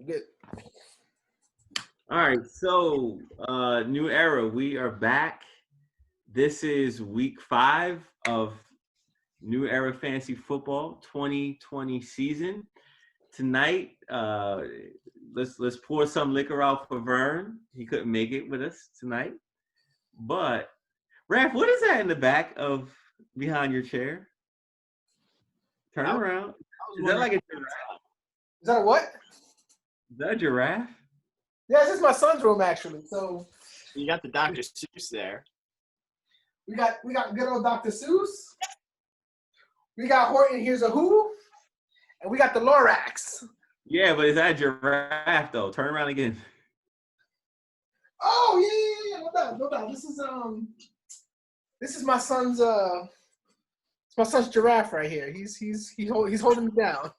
Good. All right, so new era. We are back. This is week 5 of New Era Fantasy Football 2020 season. Tonight, let's pour some liquor out for Vern. He couldn't make it with us tonight. But Raph, what is that in the back of behind your chair? Turn around. Is that like a giraffe? Is that a what? Is that a giraffe? Yeah, this is my son's room actually. So You got the Dr. Seuss there. we got good old Dr. Seuss. We got Horton Here's a Who, and we got the Lorax. Yeah, but is that a giraffe though? Turn around again. Oh yeah. No doubt. This is my son's it's my son's giraffe right here. He's holding me down.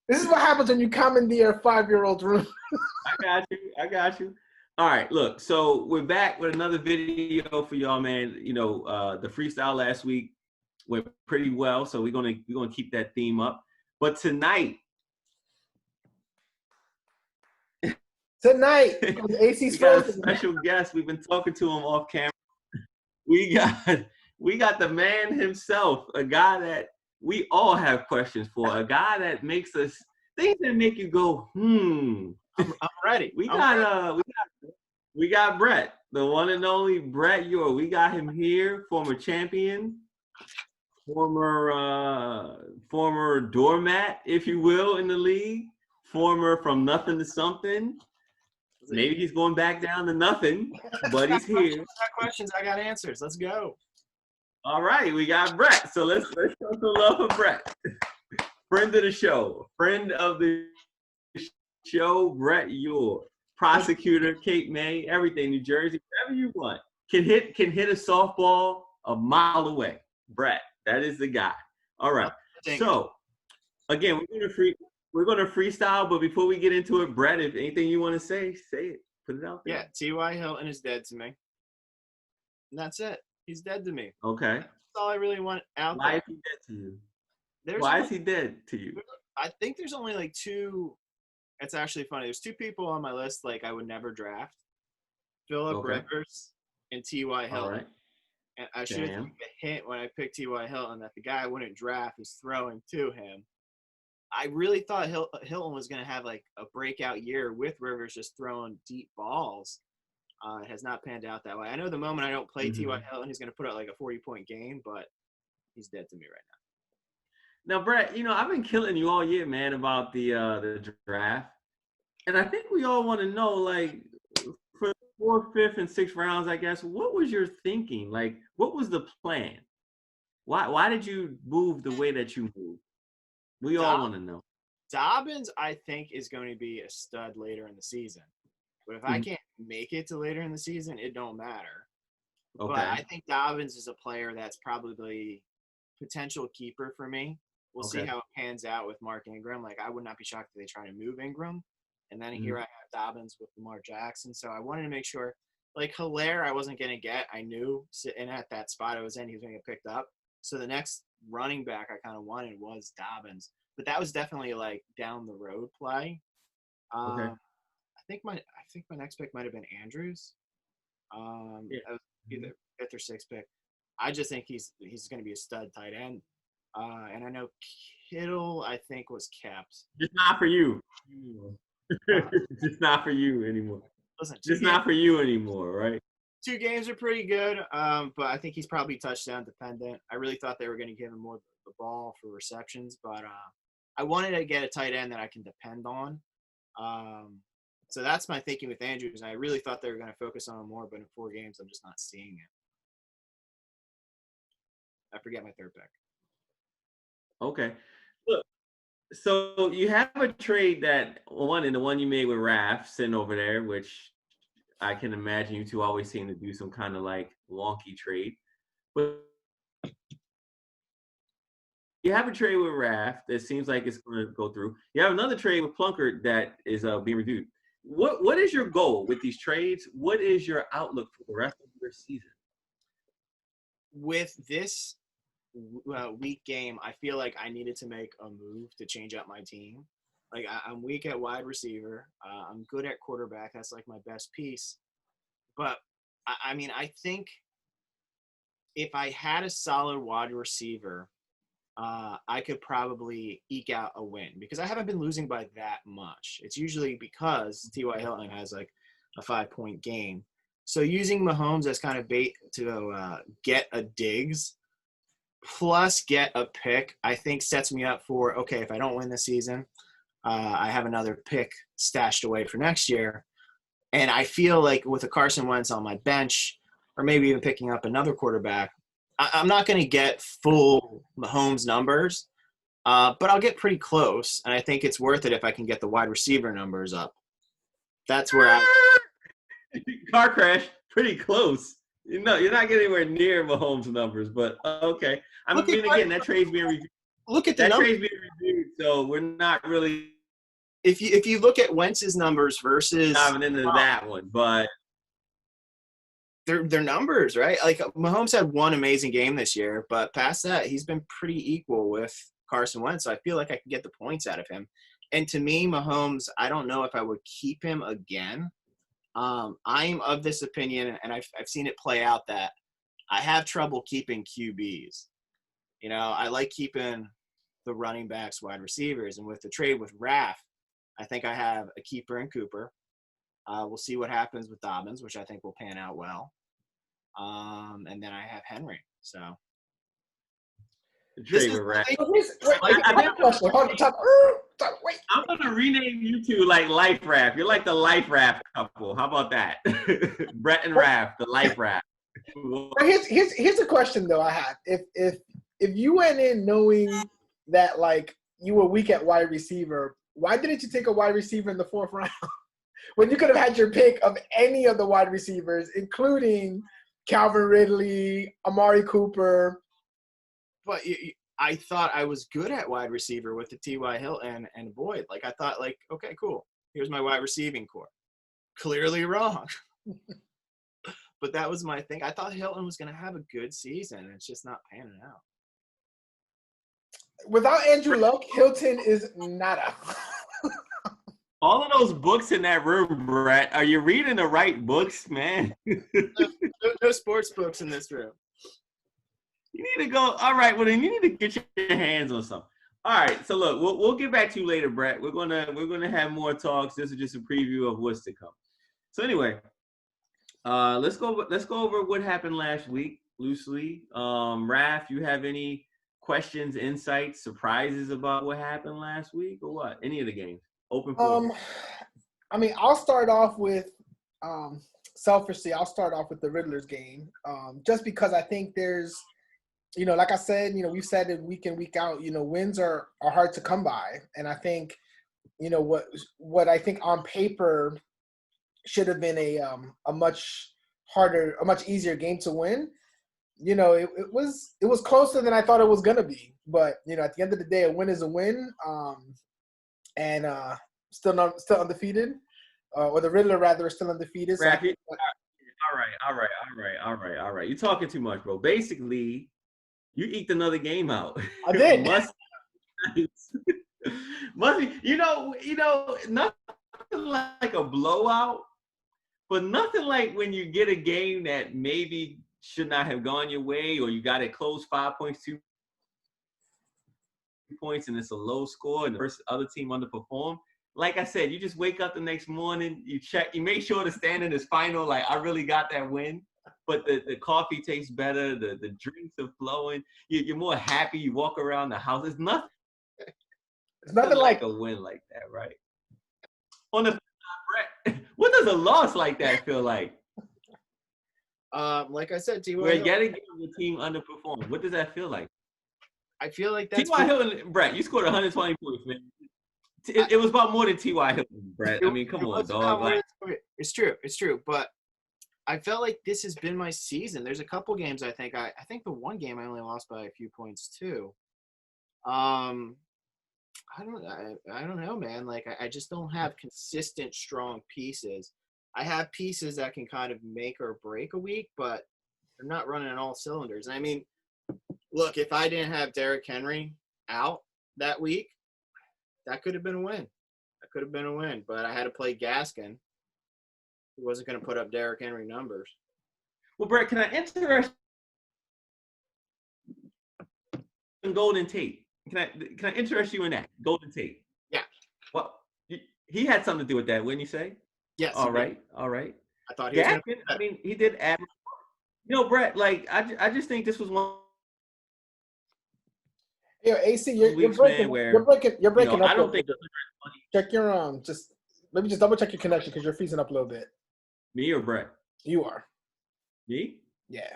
This is what happens when you commandeer a 5-year-old's room. I got you. All right, look. So we're back with another video for y'all, man. You know, the freestyle last week went pretty well, so we're gonna keep that theme up. But tonight, AC's we got a special guest. We've been talking to him off camera. We got the man himself, a guy that we all have questions for, a guy that makes us things that make you go, I'm ready. We got Brett, the one and only Brett Ure. We got him here, former champion, former doormat, if you will, in the league, former from nothing to something. Maybe he's going back down to nothing, but he's here. I got questions. I got answers. Let's go. All right, we got Brett. So let's show some love for Brett. Friend of the show, Brett Ure. Prosecutor, Cape May, everything, New Jersey, whatever you want. Can hit a softball a mile away. Brett, that is the guy. All right. So again, we're gonna freestyle, but before we get into it, Brett, if anything you want to say it. Put it out there. Yeah, T.Y. Hilton is dead to me. And that's it. He's dead to me. Okay. That's all I really want out Why there. is he dead to you? Why is he dead to you? I think there's only like 2. It's actually funny. There's 2 people on my list like I would never draft. Phillip Rivers and T.Y. Hilton. Right. And I should have taken a hint when I picked T.Y. Hilton that the guy I wouldn't draft is throwing to him. I really thought Hilton was going to have like a breakout year with Rivers just throwing deep balls. It has not panned out that way. I know the moment I don't play T.Y. Hilton, he's going to put out like a 40-point game, but he's dead to me right now. Now, Brett, you know, I've been killing you all year, man, about the draft. And I think we all want to know, like, for the 4th, 5th, and 6th rounds, I guess, what was your thinking? Like, what was the plan? Why did you move the way that you moved? We all want to know. Dobbins, I think, is going to be a stud later in the season. But if I can't make it to later in the season, it don't matter. Okay. But I think Dobbins is a player that's probably potential keeper for me. We'll see how it pans out with Mark Ingram. Like, I would not be shocked if they try to move Ingram. And then here I have Dobbins with Lamar Jackson. So I wanted to make sure, like, Hilaire I wasn't going to get. I knew sitting at that spot I was in, he was going to get picked up. So the next running back I kind of wanted was Dobbins. But that was definitely, like, down the road play. I think my next pick might have been Andrews. That was either 5th or 6th pick. I just think he's going to be a stud tight end. And I know Kittle, I think, was kept. Just not for you. Just not for you anymore. Listen, not for you anymore, right? 2 games are pretty good, but I think he's probably touchdown dependent. I really thought they were going to give him more of the ball for receptions, but I wanted to get a tight end that I can depend on. So that's my thinking with Andrews. I really thought they were going to focus on him more, but in 4 games, I'm just not seeing it. I forget my 3rd pick. Okay. Look, so you have a trade that the one you made with Raph sitting over there, which I can imagine you two always seem to do some kind of like wonky trade. But you have a trade with Raph that seems like it's going to go through. You have another trade with Plunkett that is being reviewed. What is your goal with these trades? What is your outlook for the rest of your season? With this week game, I feel like I needed to make a move to change up my team. Like I'm weak at wide receiver. I'm good at quarterback. That's like my best piece. But I mean, I think if I had a solid wide receiver, I could probably eke out a win because I haven't been losing by that much. It's usually because T.Y. Hilton has like a 5-point game. So using Mahomes as kind of bait to get a Diggs plus get a pick, I think sets me up for, okay, if I don't win this season, I have another pick stashed away for next year. And I feel like with a Carson Wentz on my bench, or maybe even picking up another quarterback, I'm not going to get full Mahomes numbers, but I'll get pretty close. And I think it's worth it if I can get the wide receiver numbers up. That's where I car crash, pretty close. You know, you're not getting anywhere near Mahomes' numbers, but okay. I mean, again, that trade's being reviewed. Look at the numbers. Trade's being reviewed, so we're not really. If you look at Wentz's numbers versus diving into that one, but their numbers, right? Like Mahomes had one amazing game this year, but past that, he's been pretty equal with Carson Wentz. So I feel like I can get the points out of him. And to me, Mahomes, I don't know if I would keep him again. I'm of this opinion, and I've seen it play out that I have trouble keeping QBs. You know, I like keeping the running backs, wide receivers, and with the trade with Raff, I think I have a keeper in Cooper. We'll see what happens with Dobbins, which I think will pan out well. And then I have Henry. So trade with Raff. Wait. I'm gonna rename you two like Life Raff. You're like the Life Raff couple. How about that? Brett and Raff, the Life Raff. Here's a question though I have. If you went in knowing that like you were weak at wide receiver, why didn't you take a wide receiver in the 4th round when you could have had your pick of any of the wide receivers, including Calvin Ridley, Amari Cooper? But I thought I was good at wide receiver with the T.Y. Hilton and Boyd. Like I thought, like, okay, cool. Here's my wide receiving core. Clearly wrong. But that was my thing. I thought Hilton was going to have a good season. It's just not panning out. Without Andrew Luck, Hilton is nada. All of those books in that room, Brett, are you reading the right books, man? No sports books in this room. You need to go. All right, well then you need to get your hands on something. All right, so look, we'll get back to you later, Brett. We're gonna have more talks. This is just a preview of what's to come. So anyway, let's go over what happened last week loosely. Raph, you have any questions, insights, surprises about what happened last week, or what? Any of the games? Open forum. I mean, I'll start off with selfishly. I'll start off with the Riddlers game, just because I think there's. You know, like I said, you know, we've said it week in, week out, you know, wins are hard to come by. And I think, you know, what I think on paper should have been a much harder, a much easier game to win. You know, it was closer than I thought it was going to be. But, you know, at the end of the day, a win is a win. And still undefeated. Or the Riddler, rather, is still undefeated. So All right. You're talking too much, bro. Basically, you eked another game out. I did. Must be, you know, nothing like a blowout, but nothing like when you get a game that maybe should not have gone your way, or you got it close 5 points, 2 points, and it's a low score, and the other team underperformed. Like I said, you just wake up the next morning, you check, you make sure the standing is final, like I really got that win. But the coffee tastes better, the drinks are flowing, you're more happy, you walk around the house. It's nothing like a win like that, right? On the Brett, what does a loss like that feel like? Like I said, T.Y. We're getting the team underperformed. What does that feel like? I feel like that's T.Y. Hilton, Brett, you scored 120 points, man. It was about more than T.Y. Hilton, Brett. I mean, come on, dog. Like, it's true. But I felt like this has been my season. There's a couple games I think the one game I only lost by a few points too. I don't know, man. Like I just don't have consistent strong pieces. I have pieces that can kind of make or break a week, but they're not running on all cylinders. And I mean, look, if I didn't have Derrick Henry out that week, that could have been a win. That could have been a win, but I had to play Gaskin. He wasn't going to put up Derrick Henry numbers. Well, Brett, can I interest in Golden Tate? Can I interest you in that Golden Tate? Yeah. Well, he had something to do with that, wouldn't you say? Yes. All right. I thought he was going to. I mean, he did add. Brett, like I just think this was one. Yeah, AC, you're weeks, breaking. Man, where, you're breaking up. I don't think. Check your just double check your connection because you're freezing up a little bit. Me or Brett? You are. Me? Yeah.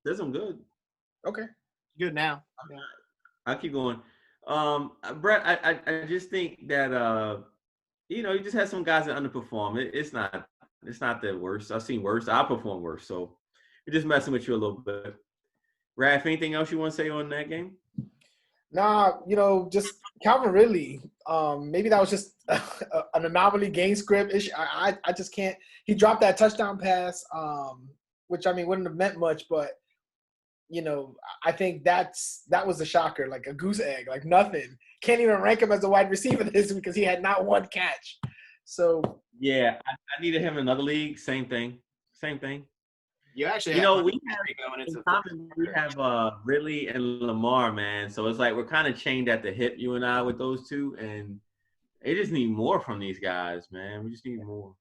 Says I'm good. Okay. Good now. I'll keep going. Brett, I just think that you just had some guys that underperform. It's not the worst. I've seen worse. I perform worse. So we're just messing with you a little bit. Raph, anything else you want to say on that game? Nah, just Calvin Ridley. Maybe that was just an anomaly game script issue. I just can't. He dropped that touchdown pass, which I mean wouldn't have meant much, but I think that was a shocker, like a goose egg, like nothing. Can't even rank him as a wide receiver this week because he had not one catch. So yeah, I needed him in another league. Same thing. You actually, we have Ridley and Lamar, man. So it's like we're kind of chained at the hip, you and I, with those two, and they just need more from these guys, man. We just need more.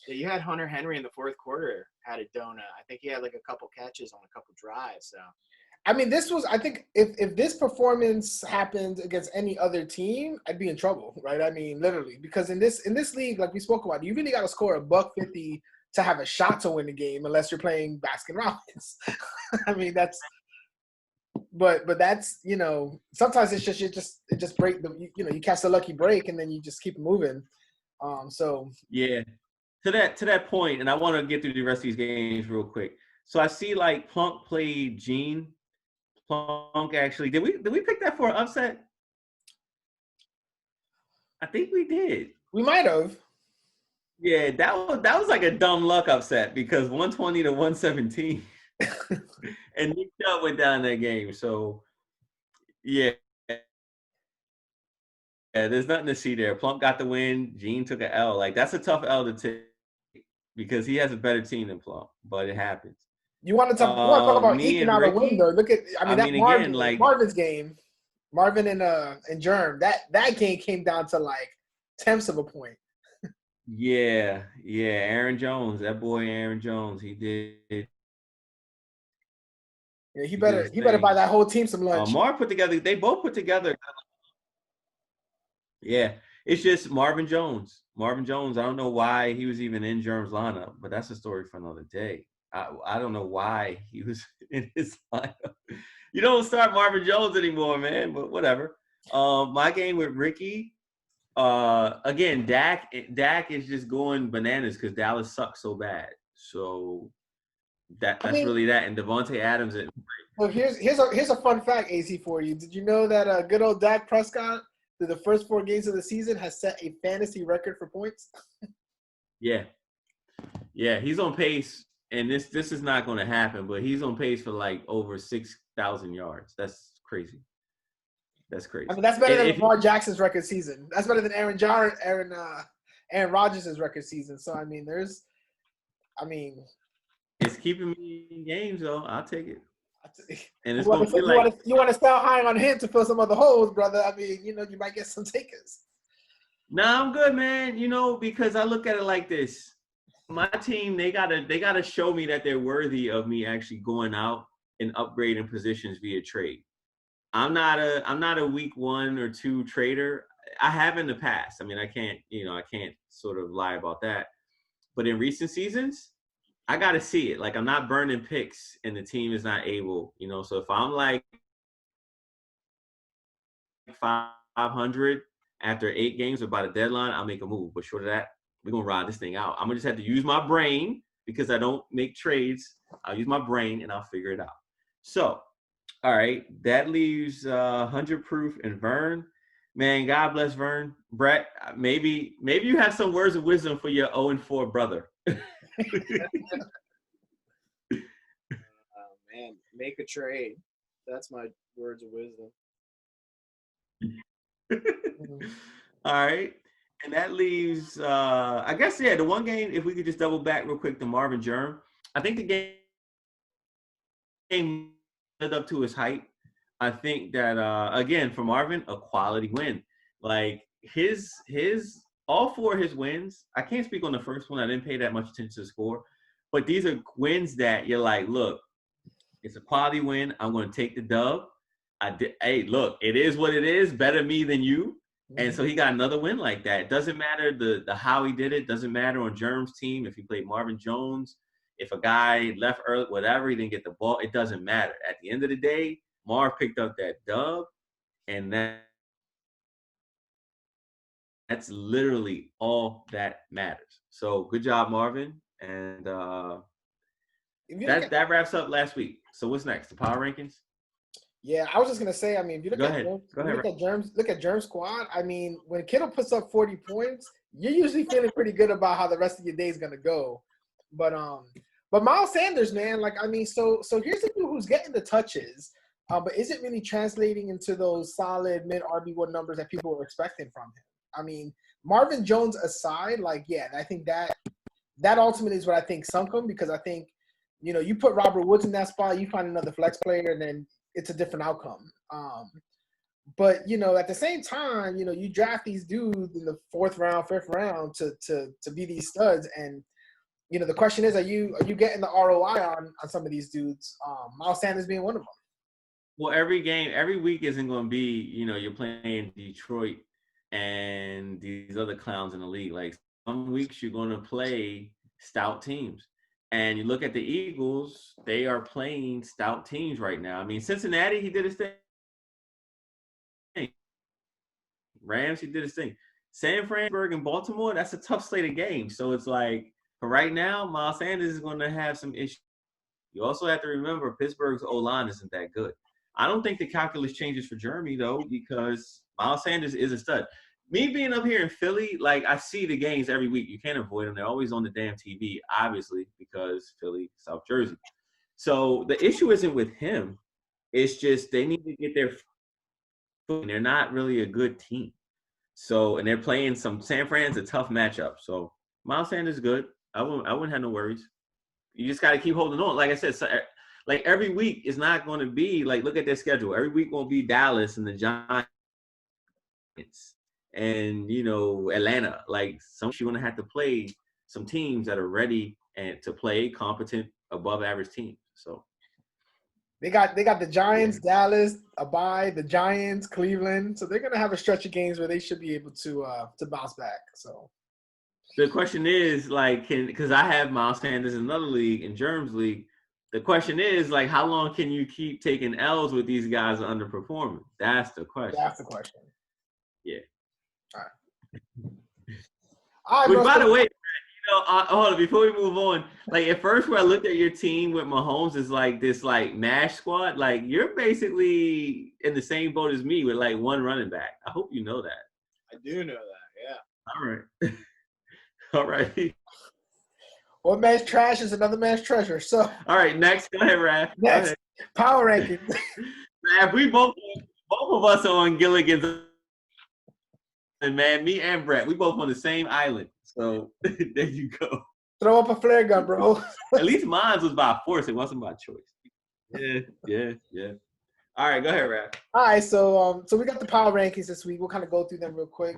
Yeah, you had Hunter Henry in the fourth quarter had a donut. I think he had like a couple catches on a couple drives. So, I mean, I think if this performance happened against any other team, I'd be in trouble, right? I mean, literally, because in this league, like we spoke about, you really got to score $150 to have a shot to win the game, unless you're playing Baskin Robbins. I mean, but that's sometimes it's just it just break the you catch the lucky break and then you just keep moving. So yeah. To that point, and I want to get through the rest of these games real quick. So I see like Plunk played Gene. Plunk actually did we pick that for an upset? I think we did. We might have. Yeah, that was like a dumb luck upset because 120 to 117, and Nick Chubb went down that game. So yeah, there's nothing to see there. Plunk got the win. Gene took an L. Like that's a tough L to take because he has a better team than Plunk, but it happens. You want to talk about eking out a win though? Look at Marvin's game, Marvin and Germ. That game came down to like tenths of a point. Yeah. Aaron Jones, that boy Aaron Jones, he did. Yeah, he better buy that whole team some lunch. They both put together. Yeah, it's just Marvin Jones. I don't know why he was even in Germ's lineup, but that's a story for another day. I don't know why he was in his lineup. You don't start Marvin Jones anymore, man, but whatever. My game with Ricky, again, Dak is just going bananas because Dallas sucks so bad. So that's really that. And Devontae Adams. Well, here's a fun fact, AC, for you. Did you know that good old Dak Prescott, through the first 4 games of the season, has set a fantasy record for points? Yeah, he's on pace, and this is not going to happen. But he's on pace for like over 6,000 yards. That's crazy. I mean, that's better than Lamar Jackson's record season. That's better than Aaron Rodgers' record season. So, I mean, it's keeping me in games, though. I'll take it. And it's you want to sell high on him to fill some other holes, brother. I mean, you might get some takers. Nah, I'm good, man. Because I look at it like this. My team, they gotta show me that they're worthy of me actually going out and upgrading positions via trade. I'm not a week 1 or 2 trader. I have in the past. I mean, I can't sort of lie about that. But in recent seasons, I got to see it. Like, I'm not burning picks and the team is not able, So if I'm like 500 after 8 games or by the deadline, I'll make a move. But short of that, we're going to ride this thing out. I'm going to just have to use my brain because I don't make trades. I'll use my brain and I'll figure it out. So, all right, that leaves 100 Proof and Vern. Man, God bless Vern. Brett, maybe you have some words of wisdom for your 0-4 brother. Man, make a trade. That's my words of wisdom. All right. And that leaves, I guess, yeah, the one game, if we could just double back real quick to Marvin Germ. I think the game lived up to his hype. I think that, again, for Marvin, a quality win. Like all four of his wins, I can't speak on the first one. I didn't pay that much attention to the score. But these are wins that you're like, look, it's a quality win. I'm going to take the dub. Hey, look, it is what it is. Better me than you. And so he got another win like that. It doesn't matter the how he did it. Doesn't matter on Germ's team if he played Marvin Jones, if a guy left early, whatever, he didn't get the ball. It doesn't matter. At the end of the day, Marv picked up that dub, and that's literally all that matters. So good job, Marvin. And that wraps up last week. So what's next? The power rankings? Yeah, I was just gonna say. I mean, if you look at Germ's squad. I mean, when Kittle puts up 40 points, you're usually feeling pretty good about how the rest of your day is gonna go. But Miles Sanders, man, like I mean, so here's the dude who's getting the touches, but isn't really translating into those solid mid RB1 numbers that people were expecting from him. I mean, Marvin Jones aside, like yeah, I think that ultimately is what I think sunk him because I think, you know, you put Robert Woods in that spot, you find another flex player, and then it's a different outcome. But, you know, at the same time, you know, you draft these dudes in the 4th round, 5th round to be these studs. And, you know, the question is, are you getting the ROI on some of these dudes? Miles Sanders being one of them. Well, every week isn't going to be, you know, you're playing Detroit and these other clowns in the league. Like some weeks you're going to play stout teams. And you look at the Eagles, they are playing stout teams right now. I mean, Cincinnati, he did his thing. Rams, he did his thing. San Francisco and Baltimore, that's a tough slate of games. So it's like, for right now, Miles Sanders is going to have some issues. You also have to remember Pittsburgh's O-line isn't that good. I don't think the calculus changes for Jeremy, though, because Miles Sanders is a stud. Me being up here in Philly, like I see the games every week. You can't avoid them. They're always on the damn TV, obviously, because Philly, South Jersey. So the issue isn't with him. It's just they need to get their foot. And they're not really a good team. So, and they're playing some San Fran's a tough matchup. So Miles Sanders is good. I wouldn't have no worries. You just got to keep holding on. Like I said, like every week is not going to be like, look at their schedule. Every week won't be Dallas and the Giants and, you know, Atlanta. Like you're going to have to play some teams that are ready and to play competent above average teams. So they got the Giants, Dallas, a bye, the Giants, Cleveland. So they're going to have a stretch of games where they should be able to bounce back. So the question is like, because I have Miles Sanders in another league, in Germ's league. The question is like, how long can you keep taking L's with these guys underperforming? That's the question. Yeah. All right. Which, by the way, you know, hold on, before we move on, like at first when I looked at your team with Mahomes as like this like MASH squad, like you're basically in the same boat as me with like one running back. I hope you know that. I do know that, yeah. All right. All right. One man's trash is another man's treasure. So all right, next. Go ahead, Raph. Next, power ranking. Raph, we both of us are on Gilligan's. And man, me and Brett, we both on the same island. So there you go. Throw up a flare gun, bro. At least mine was by force. It wasn't by choice. Yeah. All right, go ahead, Raph. All right, so we got the power rankings this week. We'll kind of go through them real quick.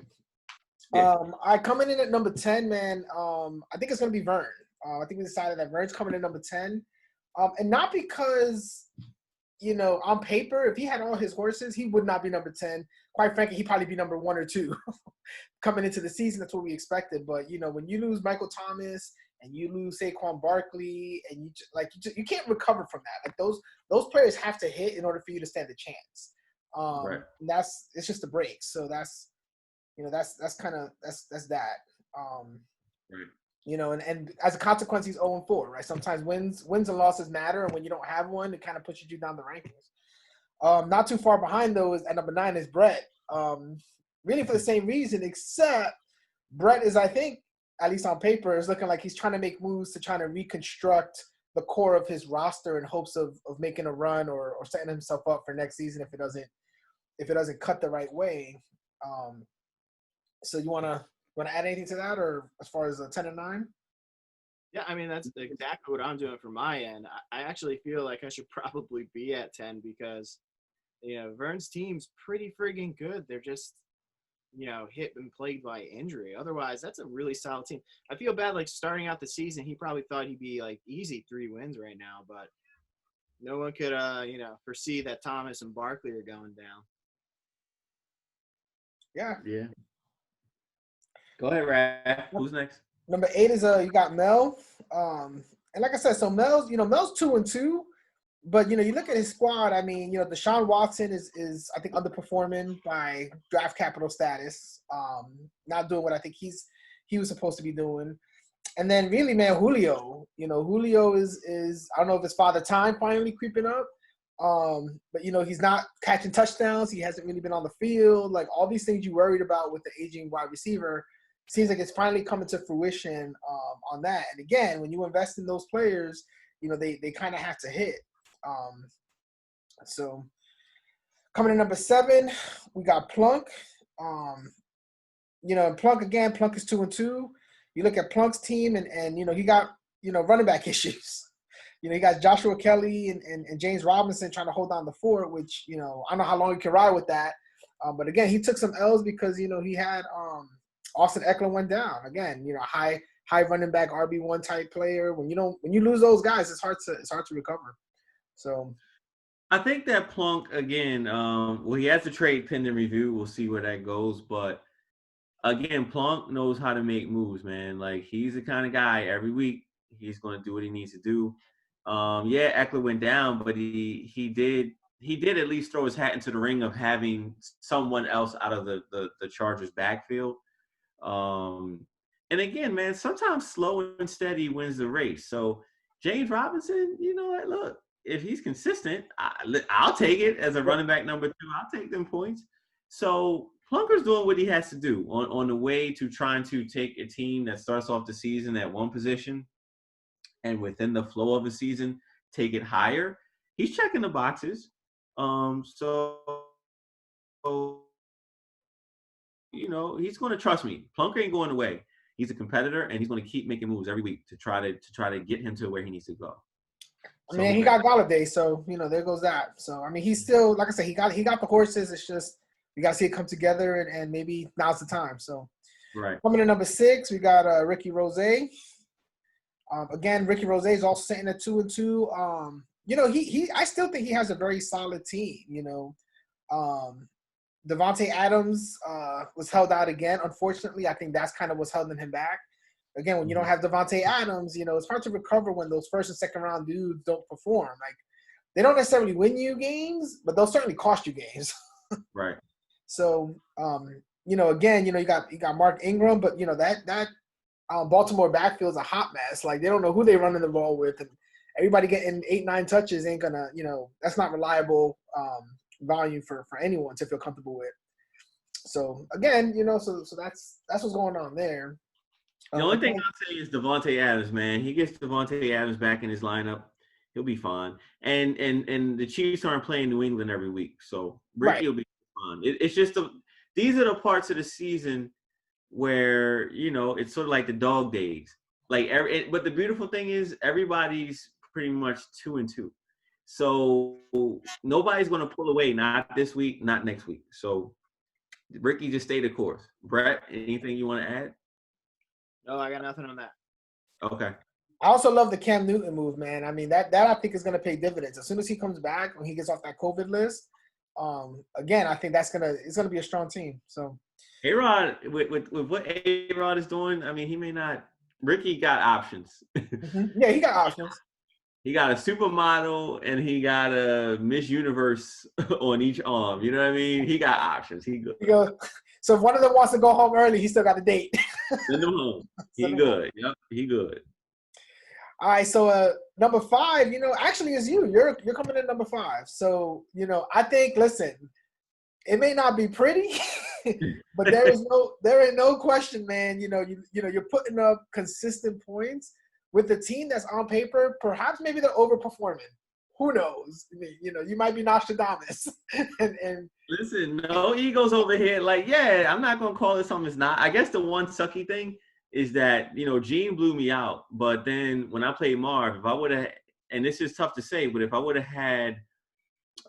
Yeah. Coming in at number 10, man. I think it's gonna be Vern. I think we decided that Vern's coming in number 10, and not because, you know, on paper, if he had all his horses, he would not be number 10. Quite frankly, he'd probably be number 1 or 2 coming into the season. That's what we expected. But, you know, when you lose Michael Thomas and you lose Saquon Barkley and you can't recover from that. Like those players have to hit in order for you to stand a chance. Right. And it's just a break. So that's that. Right. You know, and as a consequence, he's 0-4, right? Sometimes wins and losses matter, and when you don't have one, it kind of pushes you down the rankings. Not too far behind, though, at number 9 is Brett. Really for the same reason, except Brett is, I think, at least on paper, is looking like he's trying to make moves to try to reconstruct the core of his roster in hopes of making a run or setting himself up for next season if it doesn't cut the right way. So you wanna add anything to that, or as far as 10 and 9? Yeah, I mean, that's exactly what I'm doing from my end. I actually feel like I should probably be at 10 because, Vern's team's pretty friggin' good. They're just, hit and plagued by injury. Otherwise, that's a really solid team. I feel bad, like, starting out the season, he probably thought he'd be, like, easy 3 wins right now, but no one could, foresee that Thomas and Barkley are going down. Yeah. Yeah. Go ahead, Raph. Who's next? Number 8 is you got Mel. And like I said, so Mel's 2-2, but you look at his squad. I mean, Deshaun Watson is I think underperforming by draft capital status. Not doing what I think he was supposed to be doing. And then really, man, Julio. Julio is I don't know if it's Father Time finally creeping up. But he's not catching touchdowns. He hasn't really been on the field. Like all these things you worried about with the aging wide receiver. Seems like it's finally coming to fruition on that. And again, when you invest in those players, they kind of have to hit. So coming in number 7, we got Plunk. Plunk is 2-2. You look at Plunk's team and he got, running back issues. He got Joshua Kelly and James Robinson trying to hold down the fort, which, I don't know how long he can ride with that. But again, he took some L's because, he had Austin Eckler went down. Again, high running back RB1 type player. When you lose those guys, it's hard to recover. So I think that Plunk again, he has a trade pending review. We'll see where that goes. But again, Plunk knows how to make moves, man. Like he's the kind of guy every week he's going to do what he needs to do. Eckler went down, but he did at least throw his hat into the ring of having someone else out of the Chargers backfield. And again, man, sometimes slow and steady wins the race. So James Robinson, look, if he's consistent, I'll take it as a running back number 2. I'll take them points. So Plunker's doing what he has to do on the way to trying to take a team that starts off the season at one position and within the flow of a season, take it higher. He's checking the boxes. He's going to trust me. Plunker ain't going away. He's a competitor, and he's going to keep making moves every week to try to get him to where he needs to go. I mean, he got Golladay, so there goes that. So I mean, he's still, like I said, he got the horses. It's just we got to see it come together, and maybe now's the time. So right. Coming in number 6, we got Ricky Rose. Again, Ricky Rose is also sitting at 2-2. I still think he has a very solid team. Devontae Adams was held out again. Unfortunately, I think that's kind of what's holding him back. Again, when you don't have Devontae Adams, it's hard to recover when those first and second round dudes don't perform. Like they don't necessarily win you games, but they'll certainly cost you games. Right. So, again, you got Mark Ingram, but that Baltimore backfield's a hot mess. Like they don't know who they're running the ball with, and everybody getting 8-9 touches ain't gonna, that's not reliable volume for anyone to feel comfortable with. So again, so that's what's going on there. The only thing I'll say is Devontae Adams, man. He gets Devontae Adams back in his lineup, he'll be fine. And the Chiefs aren't playing New England every week, so Ricky will be fine. It's just these are the parts of the season where it's sort of like the dog days. But the beautiful thing is everybody's pretty much 2-2. So nobody's going to pull away, not this week, not next week. So Ricky, just stay the course. Brett, anything you want to add? No, I got nothing on that. Okay. I also love the Cam Newton move, man. I mean, that I think is going to pay dividends. As soon as he comes back, when he gets off that COVID list, again, I think it's going to be a strong team. So A-Rod, with what A-Rod is doing, I mean, he may not – Ricky got options. Yeah, he got options. He got a supermodel and he got a Miss Universe on each arm. You know what I mean? He got options. He good. So if one of them wants to go home early, he still got a date. Send him home. He good. Yep, he good. All right, so number 5, actually is you. You're coming in number 5. So, I think, listen, it may not be pretty, but there ain't no question, man. You're putting up consistent points with the team that's on paper. Perhaps maybe they're overperforming. who knows? I mean, you might be Nostradamus. and Listen, no egos over here. Like, yeah, I'm not gonna call it something it's not. I guess the one sucky thing is that Gene blew me out. But then when I played Marv, if I would have, and this is tough to say, but if I would have had,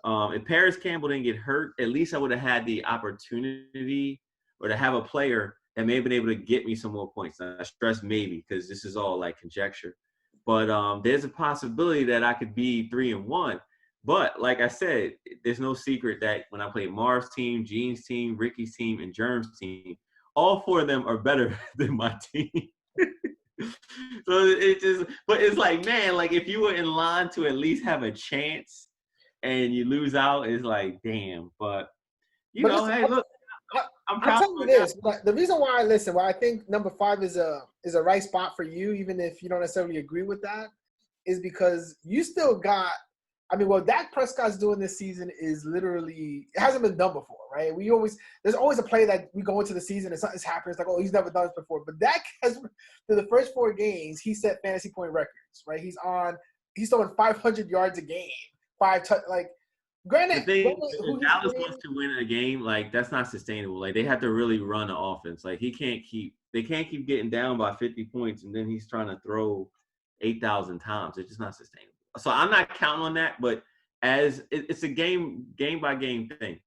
if Paris Campbell didn't get hurt, at least I would have had the opportunity or to have a player that may have been able to get me some more points. I stress maybe because this is all like conjecture. But there's a possibility that I could be 3-1. But like I said, there's no secret that when I played Marv's team, Gene's team, Ricky's team, and Germ's team, all 4 of them are better than my team. So but it's like, man, like if you were in line to at least have a chance and you lose out, it's like, damn. But hey, look, I'm proud. I'll tell you this. The reason why I think number 5 is a right spot for you, even if you don't necessarily agree with that, is because you still got. I mean, what Dak Prescott's doing this season is literally it hasn't been done before, right? There's always a play that we go into the season and something's happened. It's like, oh, he's never done this before. But Dak has, through the first 4 games, he set fantasy point records, right? He's throwing 500 yards a game, Granted, if Dallas wants to win a game, like that's not sustainable. Like they have to really run the offense. Like they can't keep getting down by 50 points and then he's trying to throw 8,000 times. It's just not sustainable. So I'm not counting on that, but as it's a game by game thing.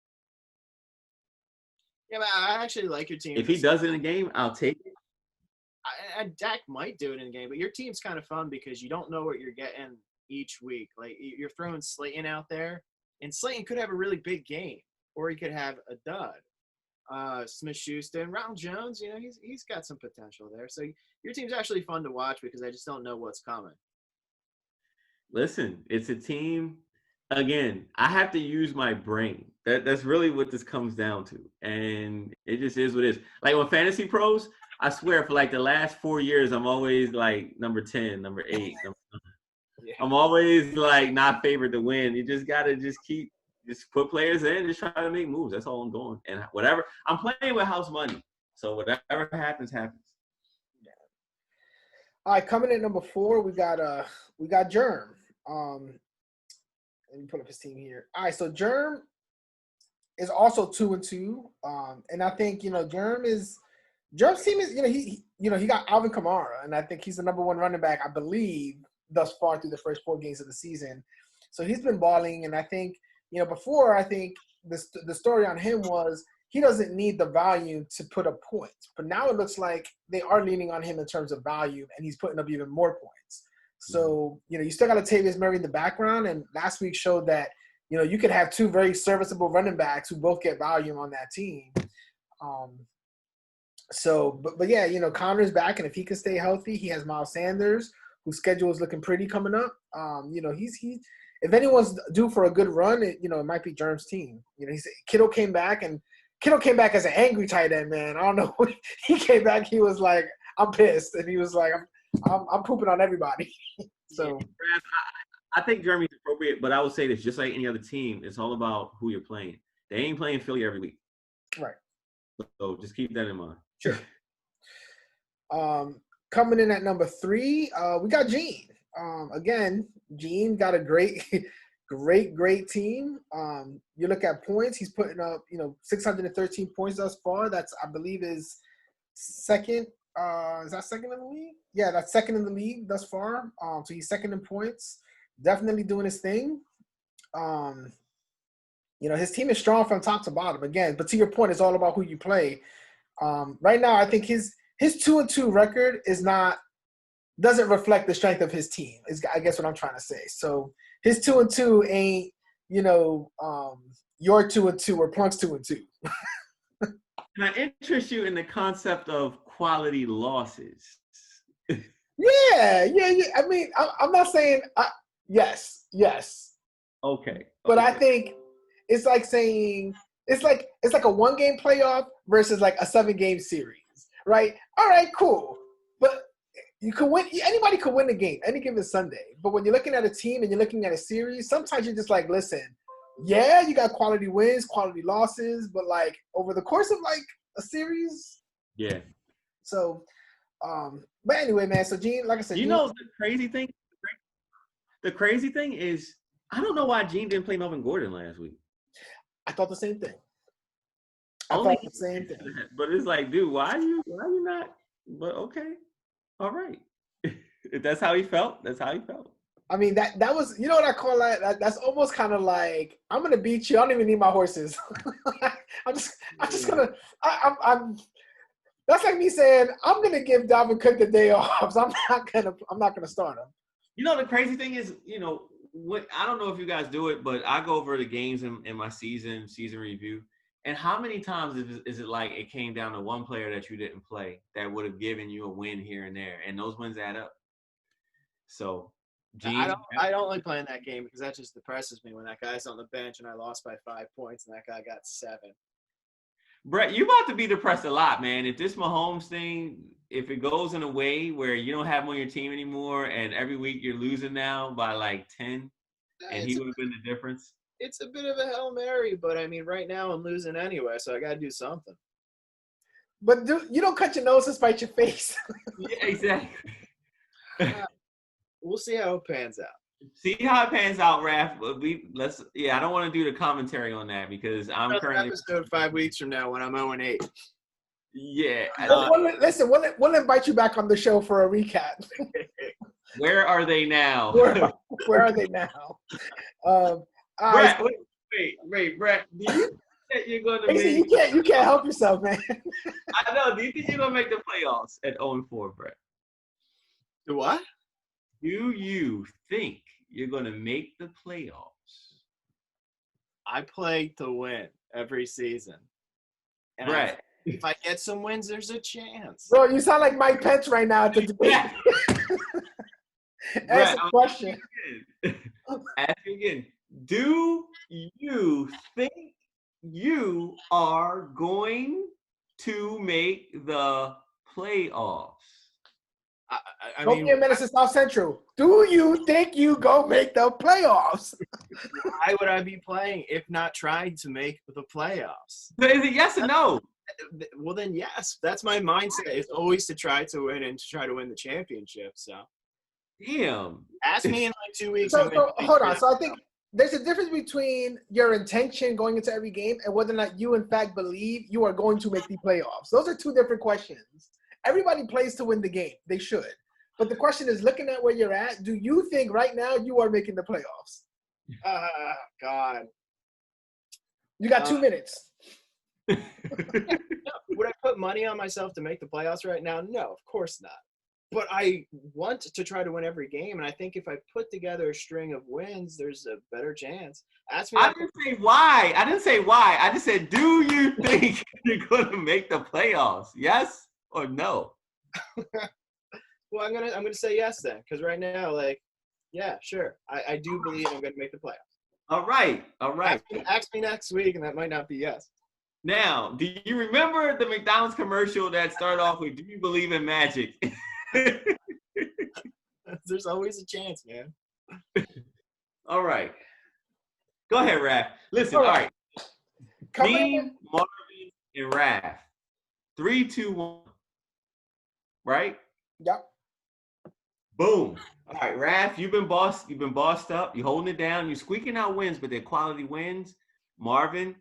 Yeah, but I actually like your team. If he does it in a game, I'll take it. Dak might do it in a game, but your team's kind of fun because you don't know what you're getting each week. Like you're throwing Slayton out there. And Slayton could have a really big game, or he could have a dud. Smith-Schuster and Ronald Jones, he's got some potential there. So your team's actually fun to watch because I just don't know what's coming. Listen, it's a team. Again, I have to use my brain. That's really what this comes down to. And it just is what it is. Like with Fantasy Pros, I swear for like the last 4 years, I'm always like number 10, number 8, number 9. Yeah. I'm always like not favored to win. You just gotta just put players in, just try to make moves. That's all I'm doing. And whatever I'm playing with house money, so whatever happens. Yeah. All right, coming in number 4, we got Germ. Let me put up his team here. All right, so Germ is also 2-2. And I think Germ's team is he got Alvin Kamara, and I think he's the number 1 running back, I believe, thus far through the first 4 games of the season. So he's been balling, and I think, before I think the story on him was he doesn't need the volume to put up points. But now it looks like they are leaning on him in terms of volume, and he's putting up even more points. So, you still got Latavius Murray in the background, and last week showed that, you could have 2 very serviceable running backs who both get volume on that team. But yeah, Connor's back, and if he can stay healthy, he has Miles Sanders, whose schedule is looking pretty coming up. He's if anyone's due for a good run, it might be Germ's team. Kittle came back as an angry tight end, man. I don't know. He came back, he was like, I'm pissed, and he was like, I'm pooping on everybody. So I think Germany's appropriate, but I would say this: just like any other team, it's all about who you're playing. They ain't playing Philly every week, right? So just keep that in mind. Sure. Coming in at number 3, we got Gene. Again, Gene got a great team. You look at points, he's putting up, 613 points thus far. That's, I believe, is second. Is that second in the league? Yeah, that's second in the league thus far. So he's second in points. Definitely doing his thing. His team is strong from top to bottom. Again, but to your point, it's all about who you play. Right now, I think his 2-2 record doesn't reflect the strength of his team, is I guess what I'm trying to say. So his 2-2 ain't, your 2-2 or Plunk's 2-2. Can I interest you in the concept of quality losses? Yeah. I mean, I'm not saying yes. Okay. But I think it's like saying it's like a 1-game playoff versus like a 7-game series, right? All right, cool. But you could win. Anybody could win the game any given Sunday. But when you're looking at a team and you're looking at a series, sometimes you're just like, listen, yeah, you got quality wins, quality losses, but like over the course of like a series, yeah. So, but anyway, man. So Gene, like I said, the crazy thing. The crazy thing is, I don't know why Gene didn't play Melvin Gordon last week. I thought the same thing. But it's like, dude, why you not? But okay, all right. If that's how he felt, that's how he felt. I mean, that was, you know what I call that? That's almost kind of like, I'm gonna beat you. I don't even need my horses. I'm just gonna. I'm. That's like me saying I'm gonna give Dalvin Cook the day off. So I'm not gonna start him. You know, the crazy thing is, I don't know if you guys do it, but I go over the games in my season review. And how many times is it like it came down to one player that you didn't play that would have given you a win here and there, and those wins add up. So, Gene, I don't like playing that game because that just depresses me when that guy's on the bench and I lost by 5 points and that guy got 7. Brett, you about to be depressed a lot, man. If this Mahomes thing, if it goes in a way where you don't have him on your team anymore, and every week you're losing now by like 10, and he would have been the difference. It's a bit of a Hail Mary, but I mean, right now I'm losing anyway, so I got to do something. But you don't cut your nose to spite your face. Yeah, exactly. We'll see how it pans out. See how it pans out, Raph. I don't want to do the commentary on that because I'm currently episode 5 weeks from now when I'm 0-8. Yeah. We'll invite you back on the show for a recap. Where are they now? Where are they now? Brett, wait, Brett. Do you think that you're going to make? You can't help yourself, man. I know. Do you think you're going to make the playoffs at 0-4, Brett? The what? Do you think you're going to make the playoffs? I play to win every season. And Brett. If I get some wins, there's a chance. Bro, you sound like Mike Pence right now at the debate. Ask a question. Ask you again. Do you think you are going to make the playoffs? I mean, Minnesota South Central. Do you think you go make the playoffs? Why would I be playing if not trying to make the playoffs? Is it yes or no? Well, then yes. That's my mindset. Is always to try to win and to try to win the championship. So, damn. Ask me in like 2 weeks. So hold on. So I think there's a difference between your intention going into every game and whether or not you in fact believe you are going to make the playoffs. Those are two different questions. Everybody plays to win the game. They should. But the question is, looking at where you're at, do you think right now you are making the playoffs? God. You got 2 minutes. Would I put money on myself to make the playoffs right now? No, of course not. But I want to try to win every game, and I think if I put together a string of wins, there's a better chance. I didn't say why. I just said, do you think you're going to make the playoffs? Yes or no? Well, I'm gonna say yes then, because right now, like, yeah, sure, I do believe I'm gonna make the playoffs. All right. Ask me next week, and that might not be yes. Now, do you remember the McDonald's commercial that started off with, do you believe in magic? There's always a chance, man. All right. Go ahead, Raph. Listen, all right. Dean, Marvin, and Raph. 3, 2, 1. Right? Yep. Boom. All right, Raph, you've been bossed up. You're holding it down. You're squeaking out wins, but they're quality wins. Marvin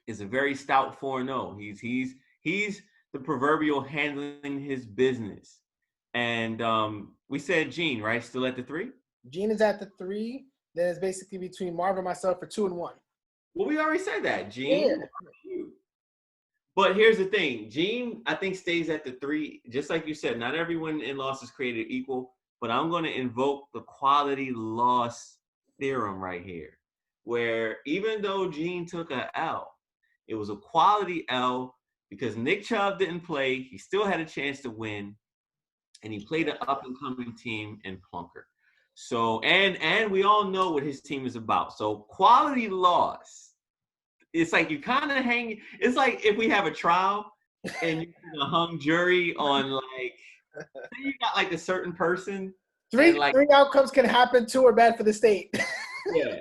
is a very stout 4-0. He's the proverbial handling his business. And we said Gene, right? Still at the 3? Gene is at the 3. Then it's basically between Marvin and myself for 2 and 1. Well, we already said that, Gene. Yeah. But here's the thing. Gene, I think, stays at the 3. Just like you said, not everyone in loss is created equal. But I'm going to invoke the quality loss theorem right here, where even though Gene took an L, it was a quality L because Nick Chubb didn't play. He still had a chance to win, and he played an up-and-coming team in Plunker. So, and we all know what his team is about. So, quality loss. It's like you kind of hang. It's like if we have a trial and you have a hung jury on like. Say you got like a certain person. Three outcomes can happen. 2 are bad for the state. Yeah.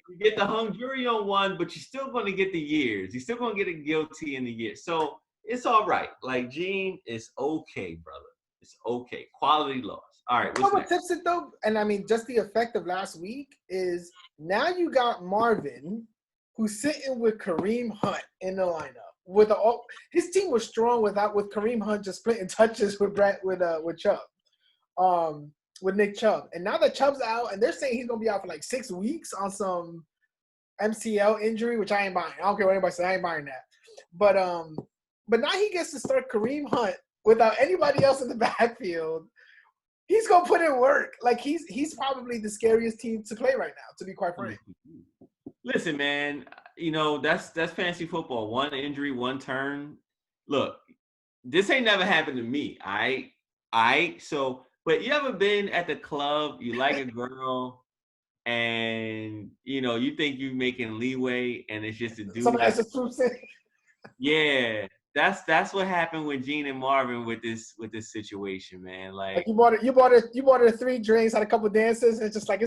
You get the hung jury on one, but you're still going to get the years. You're still going to get a guilty in the year. So it's all right. Like, Gene, it's okay, brother. It's okay. Quality loss. All right, You know what tips it though? And I mean, just the effect of last week is now you got Marvin, who's sitting with Kareem Hunt in the lineup. His team was strong with Kareem Hunt just splitting touches with Chubb, with Nick Chubb. And now that Chubb's out, and they're saying he's gonna be out for like 6 weeks on some MCL injury, which I ain't buying. I don't care what anybody says, I ain't buying that. But now he gets to start Kareem Hunt without anybody else in the backfield. He's gonna put in work. Like he's probably the scariest team to play right now, to be quite frank. Listen, man, that's fantasy football. One injury, one turn. Look, this ain't never happened to me. But you ever been at the club, you like a girl, and you think you're making leeway, and it's just a dude. Somebody has a swoop in. Yeah. That's what happened with Gene and Marvin with this situation, man. Like you bought it 3 drinks, had a couple dances, and it's just like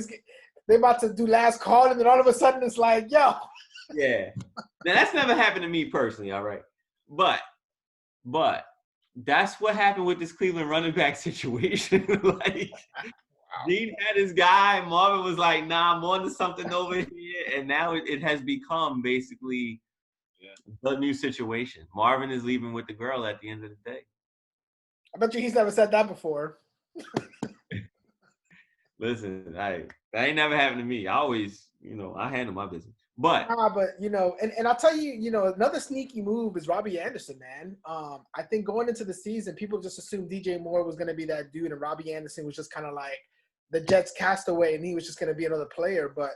they're about to do last call, and then all of a sudden it's like, yo. Yeah. Now that's never happened to me personally, all right. But that's what happened with this Cleveland running back situation. Like Gene had his guy, Marvin was like, nah, I'm on to something over here, and now it has become basically the new situation. Marvin is leaving with the girl at the end of the day. I bet you he's never said that before. Listen, that ain't never happened to me. I always, I handle my business. But and I'll tell you, another sneaky move is Robbie Anderson, man. I think going into the season, people just assumed DJ Moore was going to be that dude, and Robbie Anderson was just kind of like the Jets castaway, and he was just going to be another player. But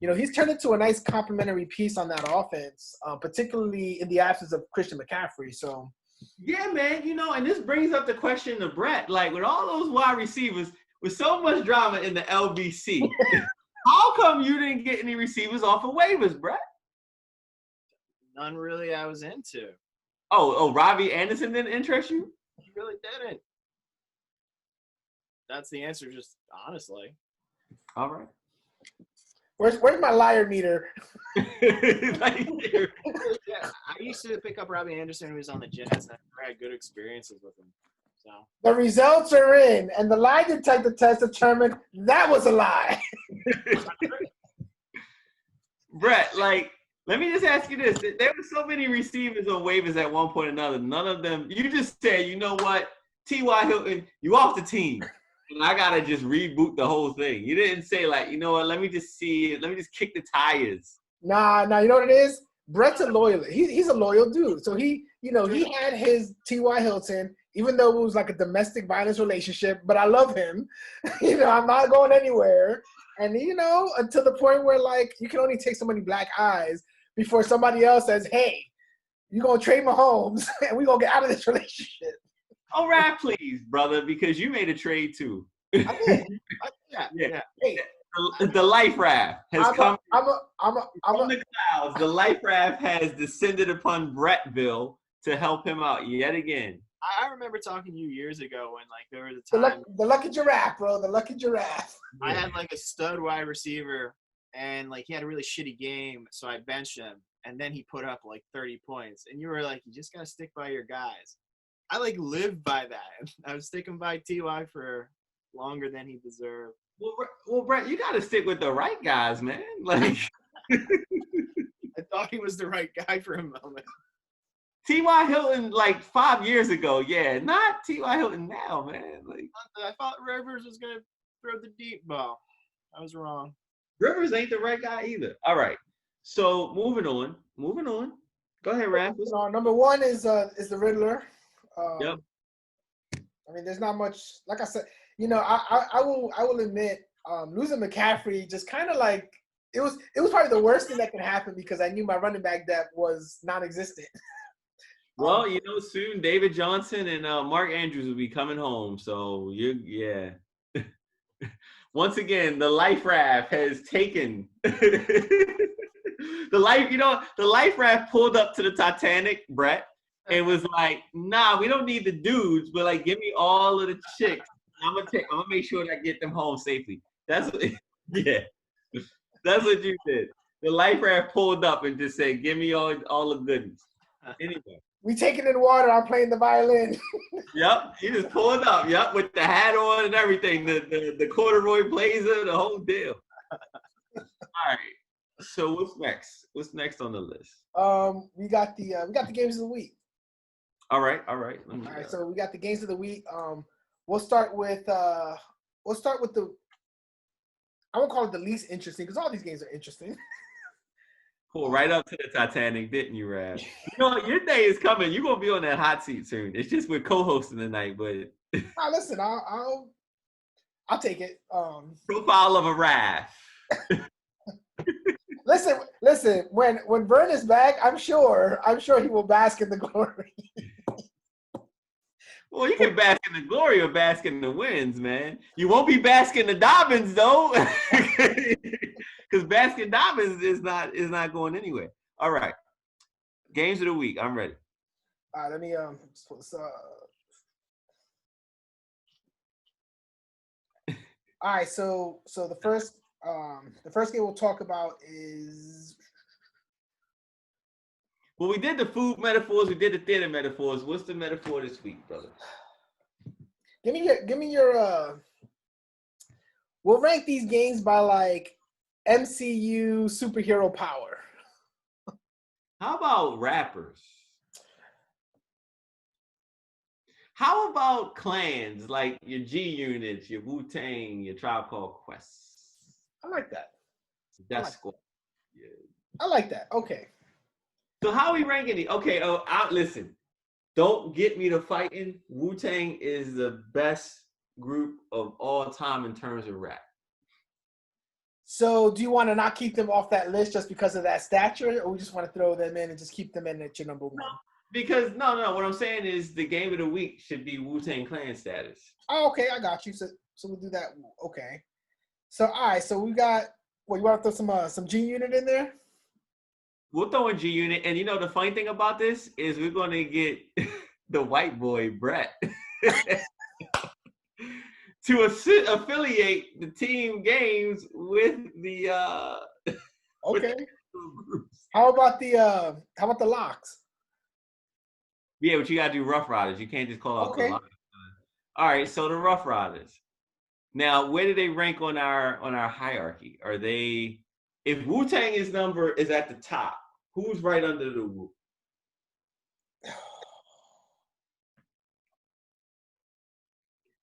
he's turned into a nice complementary piece on that offense, particularly in the absence of Christian McCaffrey. So, yeah, man, and this brings up the question to Brett. Like, with all those wide receivers, with so much drama in the LBC, how come you didn't get any receivers off of waivers, Brett? None really I was into. Oh, Robbie Anderson didn't interest you? He really didn't. That's the answer, just honestly. All right. Where's my liar meter? Yeah, I used to pick up Robbie Anderson when he was on the Jets, and I had good experiences with him. So the results are in, and the lie detector test determined that was a lie. Brett, let me just ask you this. There were so many receivers on waivers at one point or another. None of them, you just said, you know what, T.Y. Hilton, you off the team. And I got to just reboot the whole thing. You didn't say, you know what, let me just kick the tires. Nah, you know what it is? Brett's a loyal. He's a loyal dude. So he had his T.Y. Hilton, even though it was like a domestic violence relationship, but I love him. I'm not going anywhere. And, until the point where, you can only take so many black eyes before somebody else says, hey, you're going to trade Mahomes, and we're going to get out of this relationship. Oh, rap, please, brother, because you made a trade too. I did. Yeah. Hey, the life raft has come from the clouds. The life raft has descended upon Brettville to help him out yet again. I remember talking to you years ago when there was a time. The lucky giraffe, bro. The lucky giraffe. I had a stud wide receiver, and he had a really shitty game, so I benched him, and then he put up 30 points, and you were like, you just gotta stick by your guys. I lived by that. I was sticking by T.Y. for longer than he deserved. Well, Brett, you got to stick with the right guys, man. I thought he was the right guy for a moment. T.Y. Hilton 5 years ago, yeah, not T.Y. Hilton now, man. I thought Rivers was gonna throw the deep ball. I was wrong. Rivers ain't the right guy either. All right, so moving on. Go ahead, Raph. Number one is the Riddler. Yep. I mean, there's not much. Like I said, I will admit, losing McCaffrey just kind of it was probably the worst thing that could happen because I knew my running back depth was non-existent. Well, soon David Johnson and Mark Andrews will be coming home. So yeah. Once again, the life raft has taken the life raft pulled up to the Titanic, Brett. And was like, nah, we don't need the dudes, but give me all of the chicks. I'm gonna make sure that I get them home safely. That's what you did. The life raft pulled up and just said, give me all the goodies. Anyway, We taking in water. I'm playing the violin. Yep, he just pulled up. Yep, with the hat on and everything, the corduroy blazer, the whole deal. All right. So what's next? What's next on the list? We got the games of the week. All right. All right. So we got the games of the week. We'll start with the. I won't call it the least interesting because all these games are interesting. Pull right up to the Titanic, didn't you, Rav? You know what? Your day is coming. You're gonna be on that hot seat soon. It's just we're co-hosting tonight, but. Listen, I'll take it. Profile of a Rav. Listen. When Vern is back, I'm sure he will bask in the glory. Well, you can bask in the glory or bask in the wins, man. You won't be basking the Dobbins though, because basking Dobbins is not going anywhere. All right, games of the week. I'm ready. All right, let me all right, so the first game we'll talk about is. Well, we did the food metaphors. We did the theater metaphors. What's the metaphor this week, brother? Give me your. We'll rank these games by like MCU superhero power. How about rappers? How about clans like your G Units, your Wu-Tang, your Tribe Called Quest? I like that. Death Squad. Yeah. I like that. Okay. So how are we ranking these? Okay, listen. Don't get me to fighting. Wu-Tang is the best group of all time in terms of rap. So do you want to not keep them off that list just because of that stature, or we just want to throw them in and just keep them in at your number one? No, because no. What I'm saying is the game of the week should be Wu-Tang Clan status. Oh, okay, I got you. So we'll do that. Okay. So all right. So we got. Well, you want to throw some G Unit in there? We'll throw in G Unit, and you know the funny thing about this is we're going to get the white boy Brett to affiliate the team games with the. Okay. How about the locks? Yeah, but you gotta do Rough Riders. You can't just call out the locks. All right, so the Rough Riders. Now, where do they rank on our hierarchy? Are they? If Wu-Tang number is at the top, who's right under the Wu?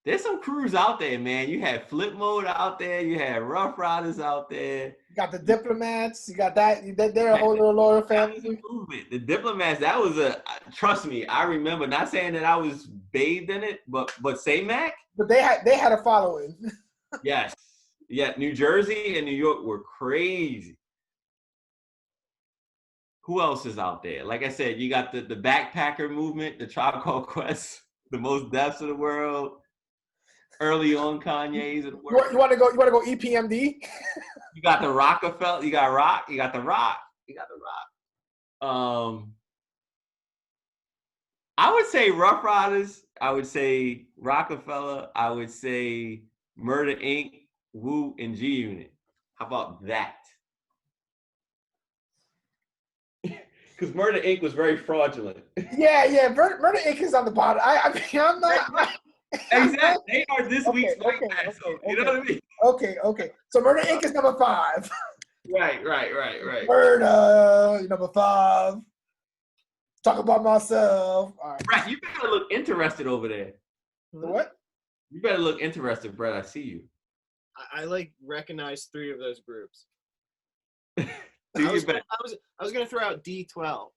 There's some crews out there, man. You had Flip Mode out there. You had Rough Riders out there. You got the Diplomats. You got that. They're a whole little loyal family. Movement. The Diplomats. That was trust me. I remember. Not saying that I was bathed in it, but say Mac. But they had a following. Yes. Yeah. New Jersey and New York were crazy. Who else is out there? Like I said, you got the backpacker movement, the Tribe Called Quest, the most deaths of the world. Early on Kanye's of the world. You want to go EPMD? You got the Rockefeller. You got Rock. You got the Rock. I would say Rough Riders. I would say Rockefeller. I would say Murder Inc., Wu, and G Unit. How about that? Because Murder Inc. was very fraudulent. Yeah. Murder Inc. is on the bottom. I'm not. Exactly. They are this week's you know what I mean? Okay. So Murder Inc. is number 5. Right. Murder, number 5. Talk about myself. All right. Brett, you better look interested over there. What? You better look interested, Brett. I see you. I recognize 3 of those groups. I was gonna throw out D12.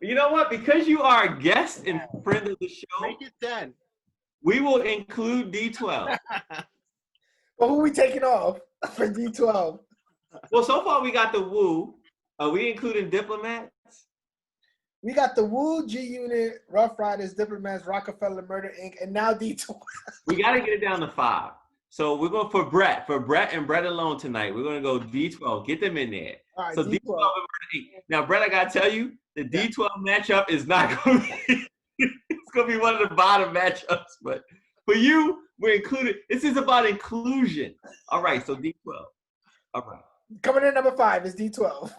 You know what? Because you are a guest and friend of the show, make it 10. We will include D12. Well, who are we taking off for D12? Well, so far we got the Wu. Are we including Diplomats? We got the Wu, G Unit, Rough Riders, Diplomats, Rockefeller, Murder Inc., and now D12. We got to get it down to 5. So we're going for Brett and Brett alone tonight. We're going to go D12. Get them in there. All right, so D12 and Murder Inc. Now, Brett, I got to tell you, the D12 matchup is not going to be it's going to be one of the bottom matchups. But for you, we're included. This is about inclusion. All right, so D12. All right. Coming in number 5 is D12.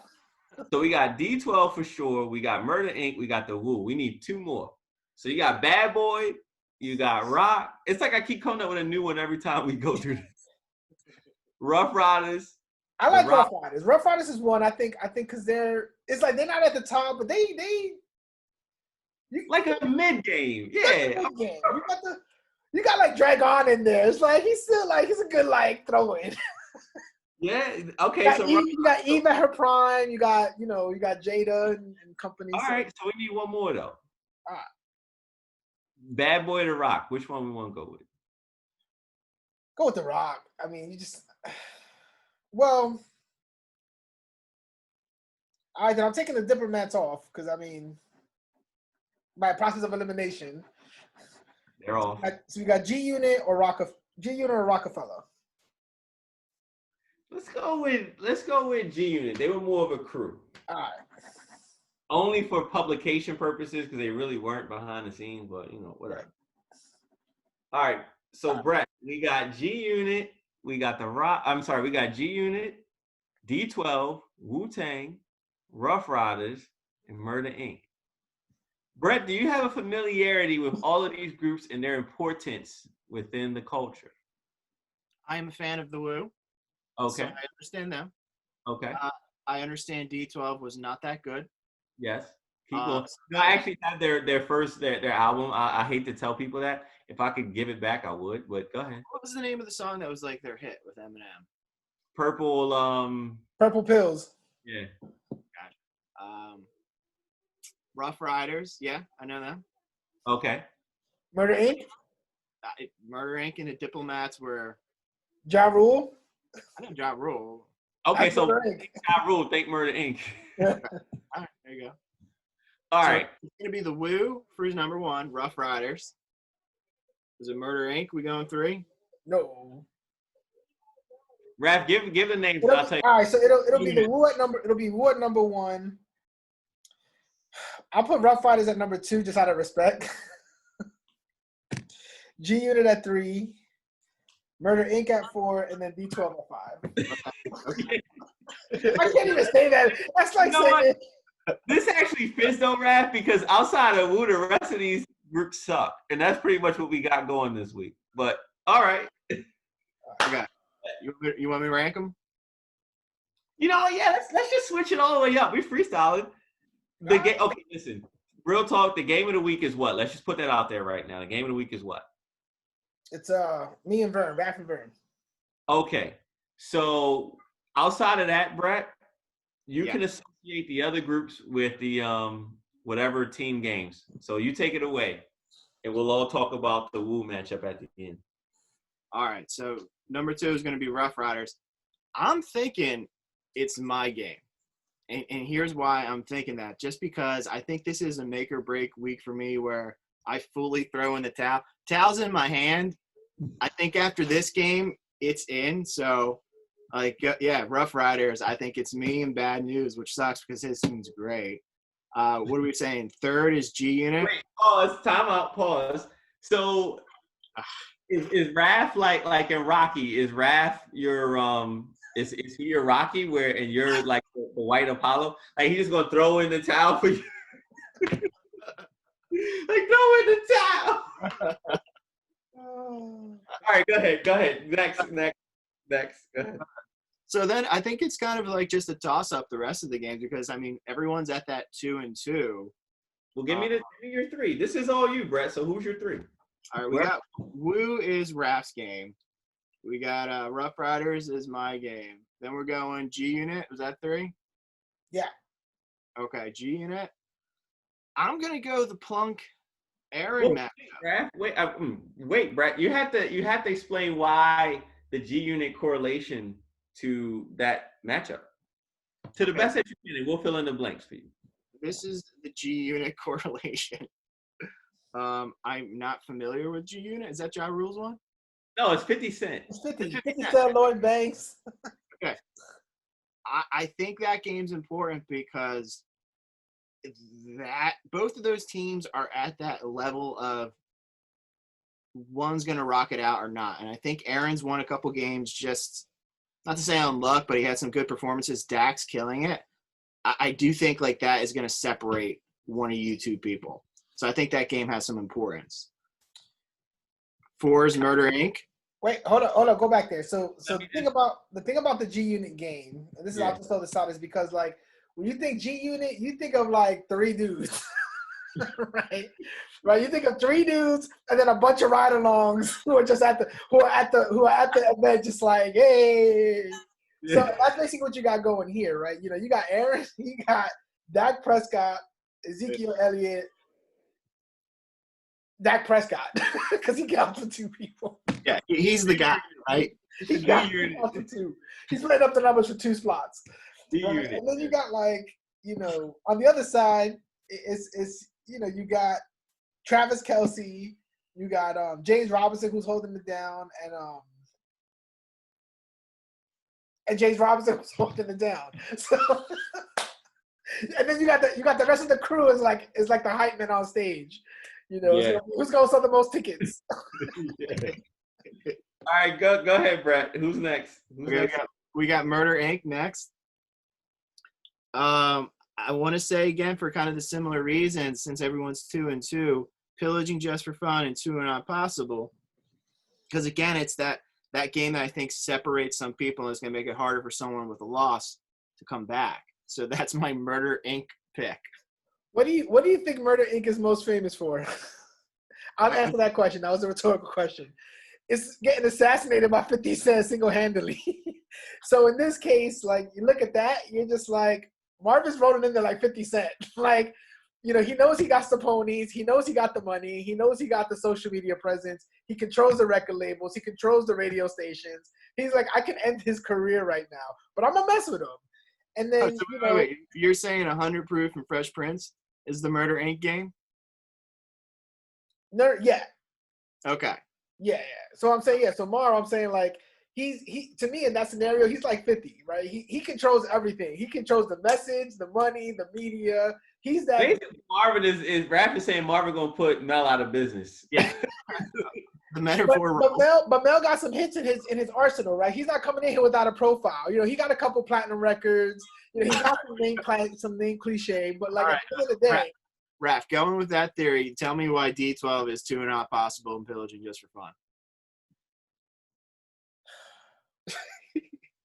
So we got D12 for sure. We got Murder Inc. We got the Woo. We need 2 more. So you got Bad Boy. You got Rock. It's like I keep coming up with a new one every time we go through this. Rough Riders. I like Rough Riders. Rough Riders is one I think because it's like they're not at the top, but they like a mid game. Yeah. Mid game. You got like Dragon in there. It's like he's a good like throw in. Yeah. Okay. You got Eve at her prime. You got Jada and company. All right. So we need one more though. All right. Bad Boy to Rock. Which one we want to go with? Go with the Rock. I mean, you just well. All right, then I'm taking the Diplomats off because I mean, by process of elimination, they're off. So we got G Unit or Rockefeller. Let's go with G Unit. They were more of a crew. All right. Only for publication purposes because they really weren't behind the scenes, but whatever. All right. So Brett, we got G Unit. We got the Rock. I'm sorry. We got G Unit, D12, Wu-Tang, Rough Riders, and Murder Inc. Brett, do you have a familiarity with all of these groups and their importance within the culture? I am a fan of the Wu. Okay. So I understand them. Okay. I understand D12 was not that good. Yes. I actually have their album. I hate to tell people that. If I could give it back, I would. But go ahead. What was the name of the song that was like their hit with Eminem? Purple Pills. Yeah. Gotcha. Rough Riders. Yeah, I know them. Okay. Murder Inc. Murder Inc. and the Diplomats were. Ja Rule. I know Ja Rule. Okay, so Ja Rule, think Murder Inc. All right, there you go. All right. It's going to be the Wu for his number 1, Rough Riders. Is it Murder Inc? We going 3? No. Raph, give the names. All right, so it'll be the Wu at number 1. I'll put Rough Riders at number 2 just out of respect. G Unit at 3. Murder Inc. at 4, and then D12 at 5. Okay. I can't even say that. That's like saying. This actually fits though, Raph, because outside of Wu, the rest of these groups suck, and that's pretty much what we got going this week. But all right. Okay. You want me to rank them? Yeah. Let's just switch it all the way up. We freestyling. Okay, listen. Real talk. The game of the week is what? Let's just put that out there right now. The game of the week is what? It's me and Vern, Raph and Vern. Okay. So outside of that, Brett, you can associate the other groups with the whatever team games. So you take it away, and we'll all talk about the Wu matchup at the end. All right. So number 2 is going to be Rough Riders. I'm thinking it's my game. And here's why I'm thinking that. Just because I think this is a make or break week for me where I fully throw in the towel. Towel's in my hand. I think after this game, it's in. So, Rough Riders. I think it's me and Bad News, which sucks because his team's great. What are we saying? 3rd is G Unit. Wait, pause. Time out. Pause. So, is Raph like in Rocky? Is Raph your Is he your Rocky and you're like the white Apollo? Like he's just gonna throw in the towel for you? Like throw in the towel. All right, go ahead. Next. Go ahead. So then I think it's kind of like just a toss up the rest of the games because I mean everyone's at that 2-2. Well, give me your 3. This is all you, Brett. So who's your 3? All right, we got Wu is Raph's game. We got Rough Riders is my game. Then we're going G Unit. Was that 3? Yeah. Okay, G Unit. I'm gonna go the Plunk Aaron matchup. Wait, Brett. You have to explain why the G Unit correlation to that matchup. To the best that you can, and we'll fill in the blanks for you. This is the G Unit correlation. I'm not familiar with G Unit. Is that Ja Rule's one? No, it's 50 Cent. It's 50 Cent, Lloyd Banks. Okay. I think that game's important because both of those teams are at that level of one's going to rock it out or not. And I think Aaron's won a couple games just, not to say on luck, but he had some good performances. Dak's killing it. I do think like that is going to separate one of you two people. So I think that game has some importance. 4 is Murder Inc. Wait, hold on, go back there. So the thing about the G Unit game, and this is I'll just throw this out, is because like when you think G Unit, you think of like 3 dudes. Right. You think of 3 dudes and then a bunch of ride-alongs who are at the event, just like, hey. Yeah. So that's basically what you got going here, right? You know, you got Aaron, you got Dak Prescott, Ezekiel Elliott, Dak Prescott, because he counts for 2 people. Yeah, he's the guy, right? He counts for 2. He's putting up the numbers for 2 spots. Right? And then you got like, you know, on the other side, it's you know, you got Travis Kelce, you got James Robinson who's holding it down, and James Robinson was holding it down. So, and then you got the rest of the crew is like the hype man on stage. You know, so who's gonna sell the most tickets? All right, go ahead, Brett. Who's next? We got Murder Inc. next. I want to say again, for kind of the similar reasons, since everyone's 2-2, pillaging just for fun and 2 are not possible. Because again, it's that game that I think separates some people and is going to make it harder for someone with a loss to come back. So that's my Murder Inc. pick. What do you think Murder Inc. is most famous for? I'll answer that question. That was a rhetorical question. It's getting assassinated by 50 Cent single-handedly. So in this case, like, you look at that, you're just like, Marvin's rolling in there like 50 Cent. Like, you know, he knows he got the ponies. He knows he got the money. He knows he got the social media presence. He controls the record labels. He controls the radio stations. He's like, I can end his career right now, but I'm going to mess with him. And then, wait. You're saying 100 Proof and Fresh Prince is the Murder Inc. game? No, yeah. Okay. Yeah. So I'm saying, so Mar, I'm saying like, he to me in that scenario, he's like 50, right? He controls everything. He controls the message, the money, the media. He's that. Basically, Marvin is Raph is saying Marvin gonna put Mel out of business. Yeah. The metaphor. But Mel got some hits in his arsenal, right? He's not coming in here without a profile. You know, he got a couple platinum records. You know, he got some name cliche. But like, at the end of the day, Raph, going with that theory, tell me why D12 is 2 and not possible and pillaging just for fun.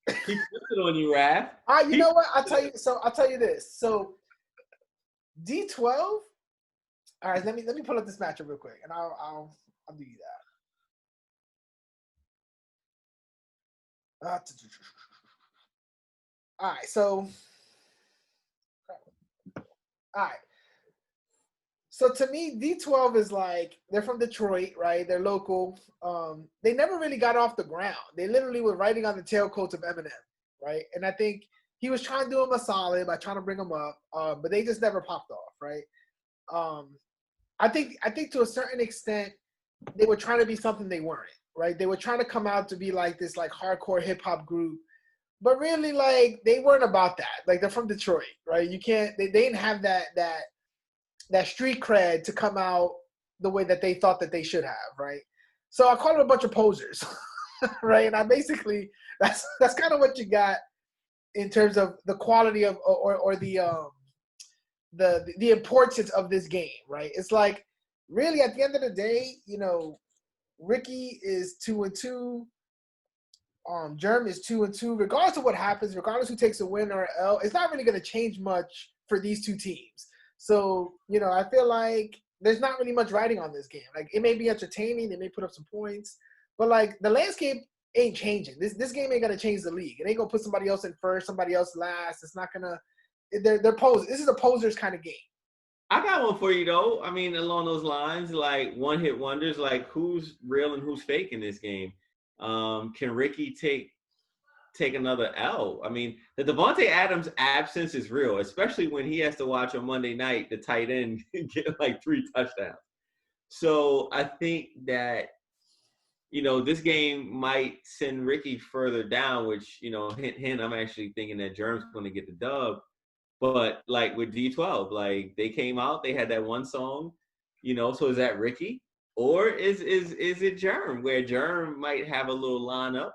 He puts it on you, Raph. You know what? I'll tell you this. So D12. All right, let me pull up this matchup real quick, and I'll do you that. All right, so So to me, D12 is like, they're from Detroit, right? They're local. They never really got off the ground. They literally were riding on the tailcoats of Eminem, right? And I think he was trying to do them a solid by trying to bring them up, but they just never popped off, right? I think to a certain extent, they were trying to be something they weren't, right? They were trying to come out to be like this like hardcore hip hop group, but really like they weren't about that. Like, they're from Detroit, right? They didn't have that street cred to come out the way that they thought that they should have, right? So I called them a bunch of posers, right? And I basically, that's kind of what you got in terms of the quality of or the importance of this game, right? It's like, really, at the end of the day, you know, Ricky is 2-2. Germ is 2-2. Regardless of what happens, regardless who takes a win or an L, it's not really going to change much for these two teams. So, you know, I feel like there's not really much riding on this game. Like, it may be entertaining, they may put up some points, but like, the landscape ain't changing. This game ain't gonna change the league. It ain't gonna put somebody else in first, somebody else last. It's not gonna. They're posers. This is a posers kind of game. I got one for you though. I mean, along those lines, like one hit wonders. Like, who's real and who's fake in this game? Can Ricky take another L? I mean, the Devontae Adams absence is real, especially when he has to watch on Monday night the tight end get like 3 touchdowns. So I think that, you know, this game might send Ricky further down, which, you know, hint, I'm actually thinking that Germ's going to get the dub. But like with D12, like they came out, they had that one song, you know, so is that Ricky? Or is it Germ, where Germ might have a little lineup,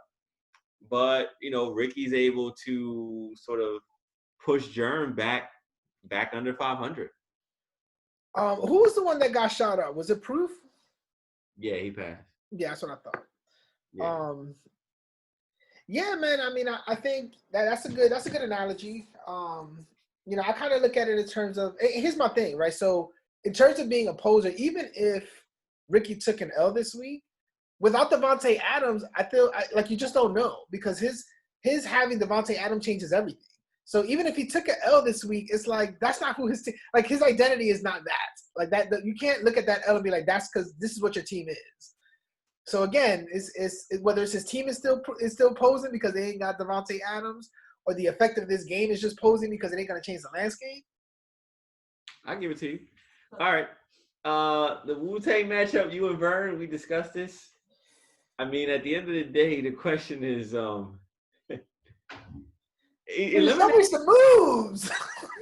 but, you know, Ricky's able to sort of push Germ back under 500. Who was the one that got shot up? Was it Proof? Yeah, he passed. Yeah, that's what I thought. Yeah. Yeah, man. I mean, I think that's a good analogy. I kind of look at it in terms of here's my thing, right? So in terms of being a poser, even if Ricky took an L this week, without Devontae Adams, I feel like you just don't know because his having Devontae Adams changes everything. So even if he took an L this week, it's like that's not who his team. Like his identity is not that. Like that you can't look at that L and be like that's because this is what your team is. So again, is whether it's his team is still posing because they ain't got Devontae Adams, or the effect of this game is just posing because it ain't gonna change the landscape. I give it to you. All right. The Wu-Tang matchup, you and Vern, we discussed this. I mean, at the end of the day, the question is, elimination moves.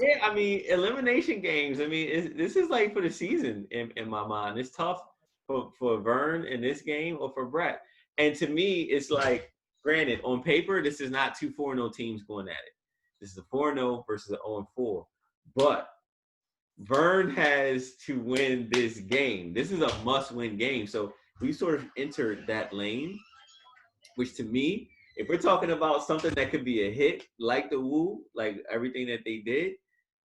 Yeah, I mean, elimination games. I mean, this is like for the season in my mind. It's tough for Vern in this game or for Brett. And to me, it's like, granted, on paper, this is not two 4-0 teams going at it. This is a 4-0 versus an 0-4. But Vern has to win this game. This is a must-win game. So we sort of entered that lane, which to me, if we're talking about something that could be a hit, like the Wu, like everything that they did,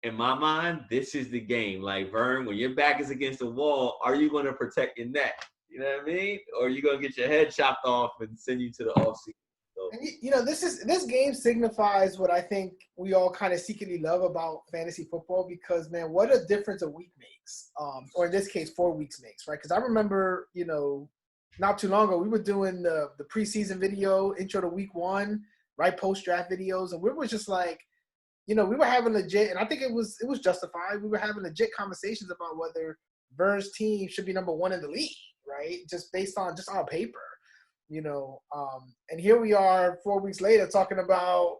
in my mind, this is the game. Like, Vern, when your back is against the wall, are you going to protect your neck? You know what I mean? Or are you going to get your head chopped off and send you to the offseason? So, and this game signifies what I think we all kind of secretly love about fantasy football because, man, what a difference a week makes. Or in this case, 4 weeks makes, right? Because I remember, not too long ago, we were doing the preseason video, intro to week 1, right, post-draft videos, and we were just like, we were having legit, and I think it was justified. We were having legit conversations about whether Vern's team should be number 1 in the league, right? Just based on paper, And here we are 4 weeks later talking about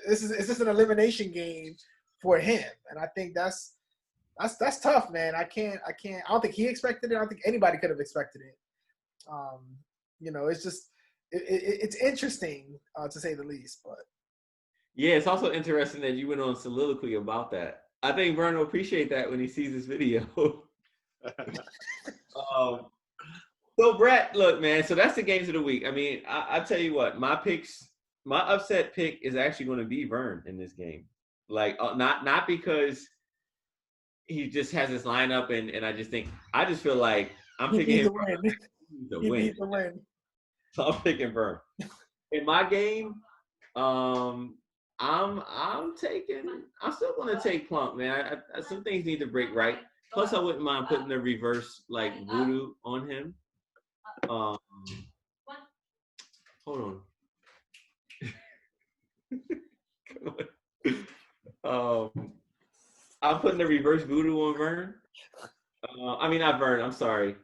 is this an elimination game for him? And I think that's tough, man. I don't think he expected it. I don't think anybody could have expected it. It's just it's interesting to say the least, but. Yeah, it's also interesting that you went on soliloquy about that. I think Vern will appreciate that when he sees this video. So, Brett, look, man, so that's the games of the week. I mean, I tell you what, my upset pick is actually going to be Vern in this game. Like, not because he just has this lineup and I just feel like I'm picking him to win. So I'm picking Vern. In my game, I'm still going to take Plunk, man. Some things need to break right. Plus, I wouldn't mind putting the reverse, like, voodoo on him. Hold on. I'm putting the reverse voodoo on Vern. Not Vern. I'm sorry.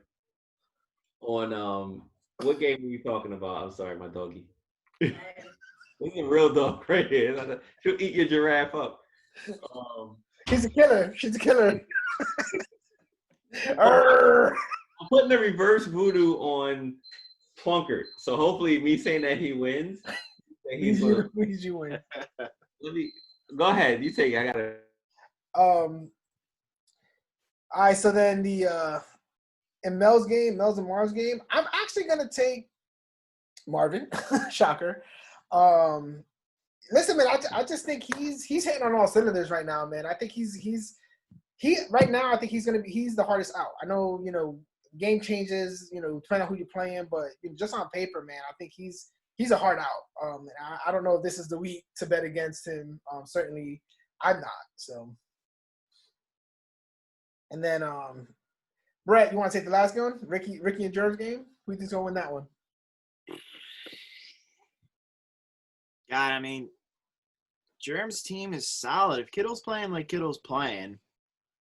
On what game were you talking about? I'm sorry, my doggy. This is a real dog right here. She'll eat your giraffe up. He's a killer. She's a killer. I'm putting the reverse voodoo on Plunkert. So hopefully me saying that he wins. You win. Go ahead. You take it. I got it. All right, so then in Mel's and Marv's game, I'm actually gonna take Marvin. Shocker. Listen, man, I just think he's hitting on all cylinders right now, man. I think he's right now. I think he's the hardest out. I know, game changes, depending on who you're playing, but just on paper, man, I think he's a hard out. And I don't know if this is the week to bet against him. Certainly, I'm not. So, and then Brett, you want to take the last one? Ricky and Jerv's game? Who do you think's gonna win that one? God, I mean, Jerem's team is solid. If Kittle's playing like Kittle's playing,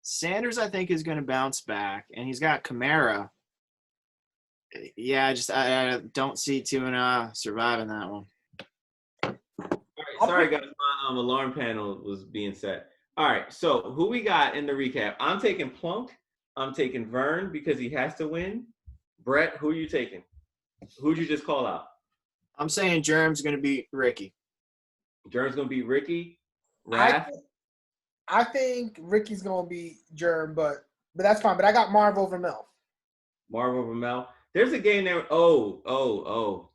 Sanders, I think, is going to bounce back, and he's got Kamara. Yeah, I don't see Tuna surviving that one. All right, sorry, guys. My alarm panel was being set. All right, so who we got in the recap? I'm taking Plunk. I'm taking Vern because he has to win. Brett, who are you taking? Who'd you just call out? I'm saying Jerem's going to beat Ricky. Jerem's going to beat Ricky. Raph? I think Ricky's gonna be Germ, but that's fine. But I got Marv over Mel. Marv over Mel. There's a game there. Oh.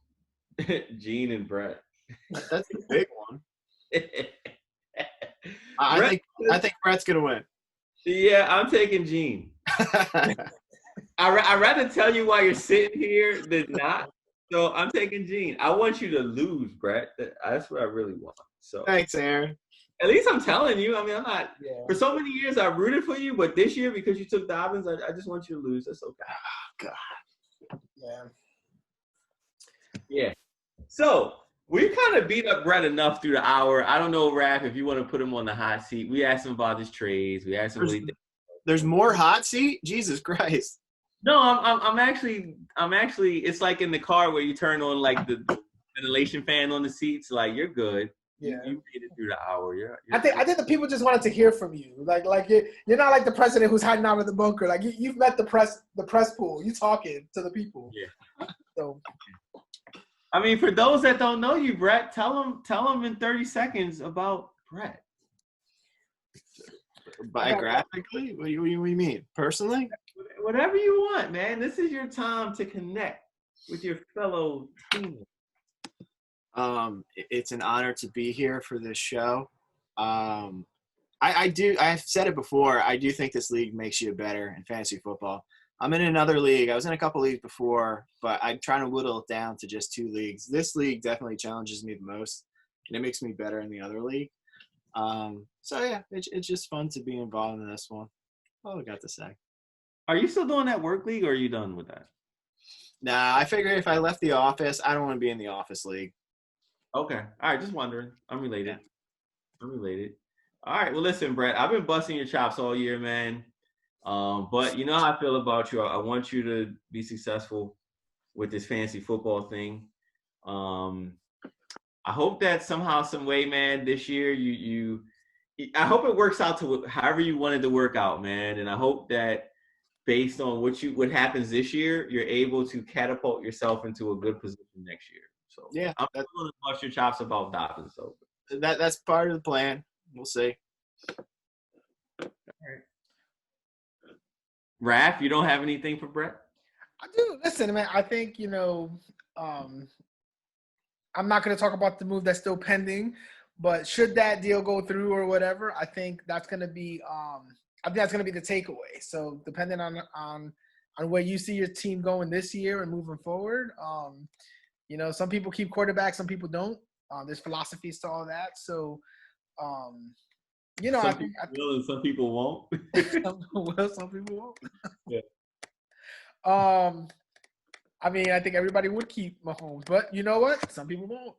Gene and Brett. That's a big one. I think Brett's gonna win. Yeah, I'm taking Gene. I'd rather tell you why you're sitting here than not. So I'm taking Gene. I want you to lose, Brett. That's what I really want. So thanks, Aaron. At least I'm telling you. I mean, I'm not. Yeah. For so many years, I rooted for you, but this year, because you took Dobbins, I just want you to lose. That's okay. Oh, God. Yeah. Yeah. So we kind of beat up Brett enough through the hour. I don't know, Raph, if you want to put him on the hot seat. We asked him about his trades. We asked him. There's more hot seat? Jesus Christ. No, I'm actually. It's like in the car where you turn on like the ventilation fan on the seats. Like you're good. Yeah. You made it through the hour. You're I think the people just wanted to hear from you. Like you're not like the president who's hiding out in the bunker. Like you've met the press pool. You talking to the people. Yeah. So. I mean, for those that don't know you, Brett, tell them in 30 seconds about Brett. Biographically? What do you mean? Personally? Whatever you want, man. This is your time to connect with your fellow teammates. It's an honor to be here for this show. I've said it before. I do think this league makes you better in fantasy football. I'm in another league. I was in a couple leagues before, but I'm trying to whittle it down to just 2 leagues. This league definitely challenges me the most, and it makes me better in the other league. So yeah, it's just fun to be involved in this one. All I got to say. Are you still doing that work league, or are you done with that? Nah, I figured if I left the office, I don't want to be in the office league. Okay. All right. Just wondering. I'm related. All right. Well, listen, Brett, I've been busting your chops all year, man. But you know how I feel about you. I want you to be successful with this fantasy football thing. I hope that somehow, some way, man, this year I hope it works out to however you wanted to work out, man. And I hope that based on what happens this year, you're able to catapult yourself into a good position next year. So yeah, I'm going to bust your chops about Dobbins. So that's part of the plan. We'll see. All right. Raph, you don't have anything for Brett? I do. Listen, man, I think, I'm not going to talk about the move that's still pending, but should that deal go through or whatever, I think that's going to be the takeaway. So depending on where you see your team going this year and moving forward, some people keep quarterbacks, some people don't. There's philosophies to all that. So, some people will and some people won't. Some people won't. Yeah. I mean, I think everybody would keep Mahomes, but you know what? Some people won't.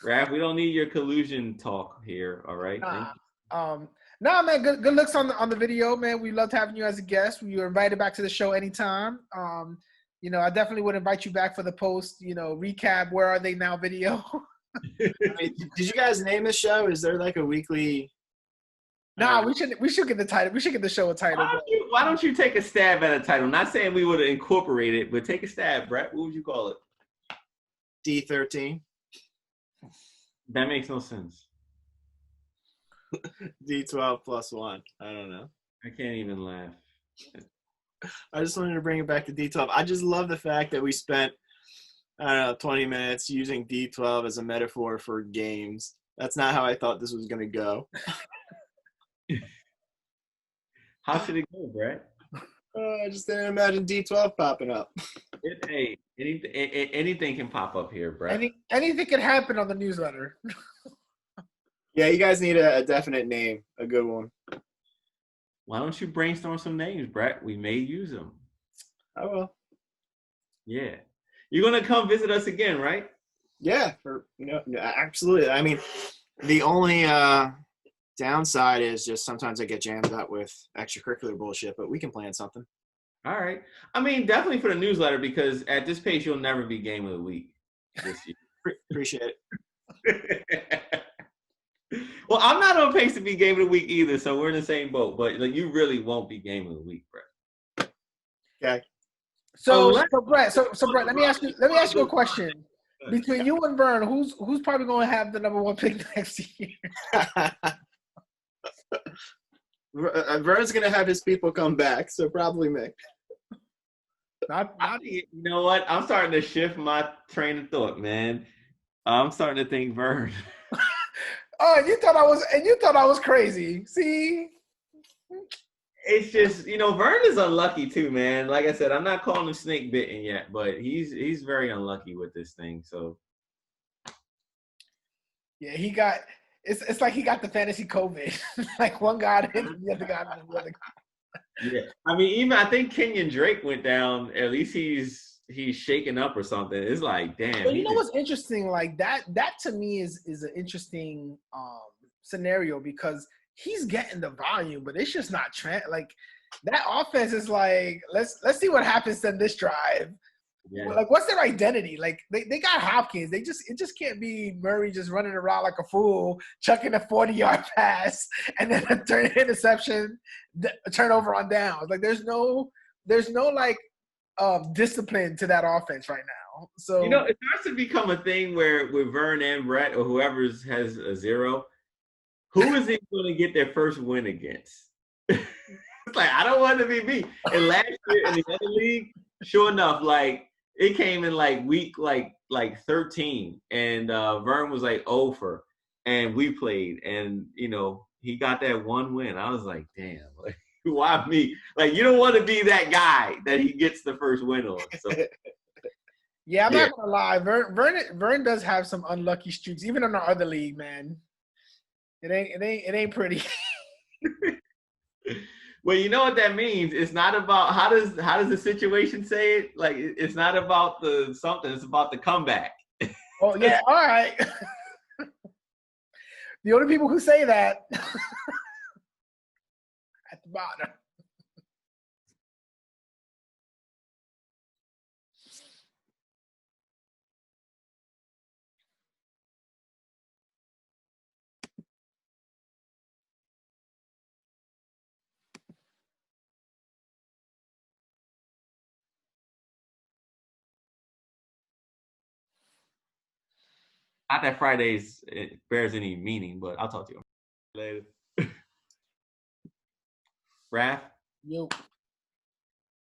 Raph, we don't need your collusion talk here. All right. Nah, man. Good looks on the video, man. We loved having you as a guest. You're invited back to the show anytime. I definitely would invite you back for the post. Recap. Where are they now? Video. Did you guys name this show? Is there like a weekly? Nah, we should get the title. We should get the show a title. Why don't you take a stab at a title? Not saying we would incorporate it, but take a stab, Brett. What would you call it? D13. That makes no sense. D12 plus 1. I don't know. I can't even laugh. I just wanted to bring it back to D12. I just love the fact that we spent, 20 minutes using D12 as a metaphor for games. That's not how I thought this was going to go. How should it go, Brett? I just didn't imagine D12 popping up. Anything can pop up here, Brett. Anything can happen on the newsletter. Yeah, you guys need a definite name, a good one. Why don't you brainstorm some names, Brett? We may use them. I will. Yeah. You're going to come visit us again, right? Yeah, absolutely. I mean, the only downside is just sometimes I get jammed up with extracurricular bullshit, but we can plan something. All right. I mean, definitely for the newsletter, because at this pace, you'll never be game of the week this year. Appreciate it. Well, I'm not on pace to be game of the week either, so we're in the same boat. But you really won't be game of the week, Brett. Okay. So Brett, let me ask you a question. between you and Vern, who's probably going to have the number 1 pick next year? Vern's gonna have his people come back, so probably me. You know what? I'm starting to shift my train of thought, man. I'm starting to think Vern. Oh, you thought I was crazy. See? It's just, Vern is unlucky too, man. Like I said, I'm not calling him snake bitten yet, but he's very unlucky with this thing. So yeah, it's like he got the fantasy COVID. Like one guy and the other guy and the other guy. Yeah, I mean, even I think Kenyon Drake went down. At least he's shaken up or something. It's like, damn. Well, you know what's interesting? Like that to me is an interesting scenario because he's getting the volume, but it's just not like that offense is like let's see what happens in this drive. Yeah. Like what's their identity? Like they got Hopkins. It just can't be Murray just running around like a fool, chucking a 40-yard pass and then a interception, turnover on downs. Like there's no like discipline to that offense right now. So it starts to become a thing where with Vern and Brett or whoever has a 0, who is it going to get their first win against? It's like I don't want to be me. And last year in the other league, sure enough, like it came in like week like 13, and Vern was like 0 and we played, and he got that 1 win. I was like, damn, like why me? Like you don't want to be that guy that he gets the first win on. So. Yeah, I'm not gonna lie. Vern does have some unlucky streaks, even in our other league, man. It ain't pretty. Well, you know what that means. It's not about how does the situation say it? Like it's not about the something. It's about the comeback. Oh yeah, all right. The only people who say that at the bottom. Not that Fridays bears any meaning, but I'll talk to you later. Raph? Yo.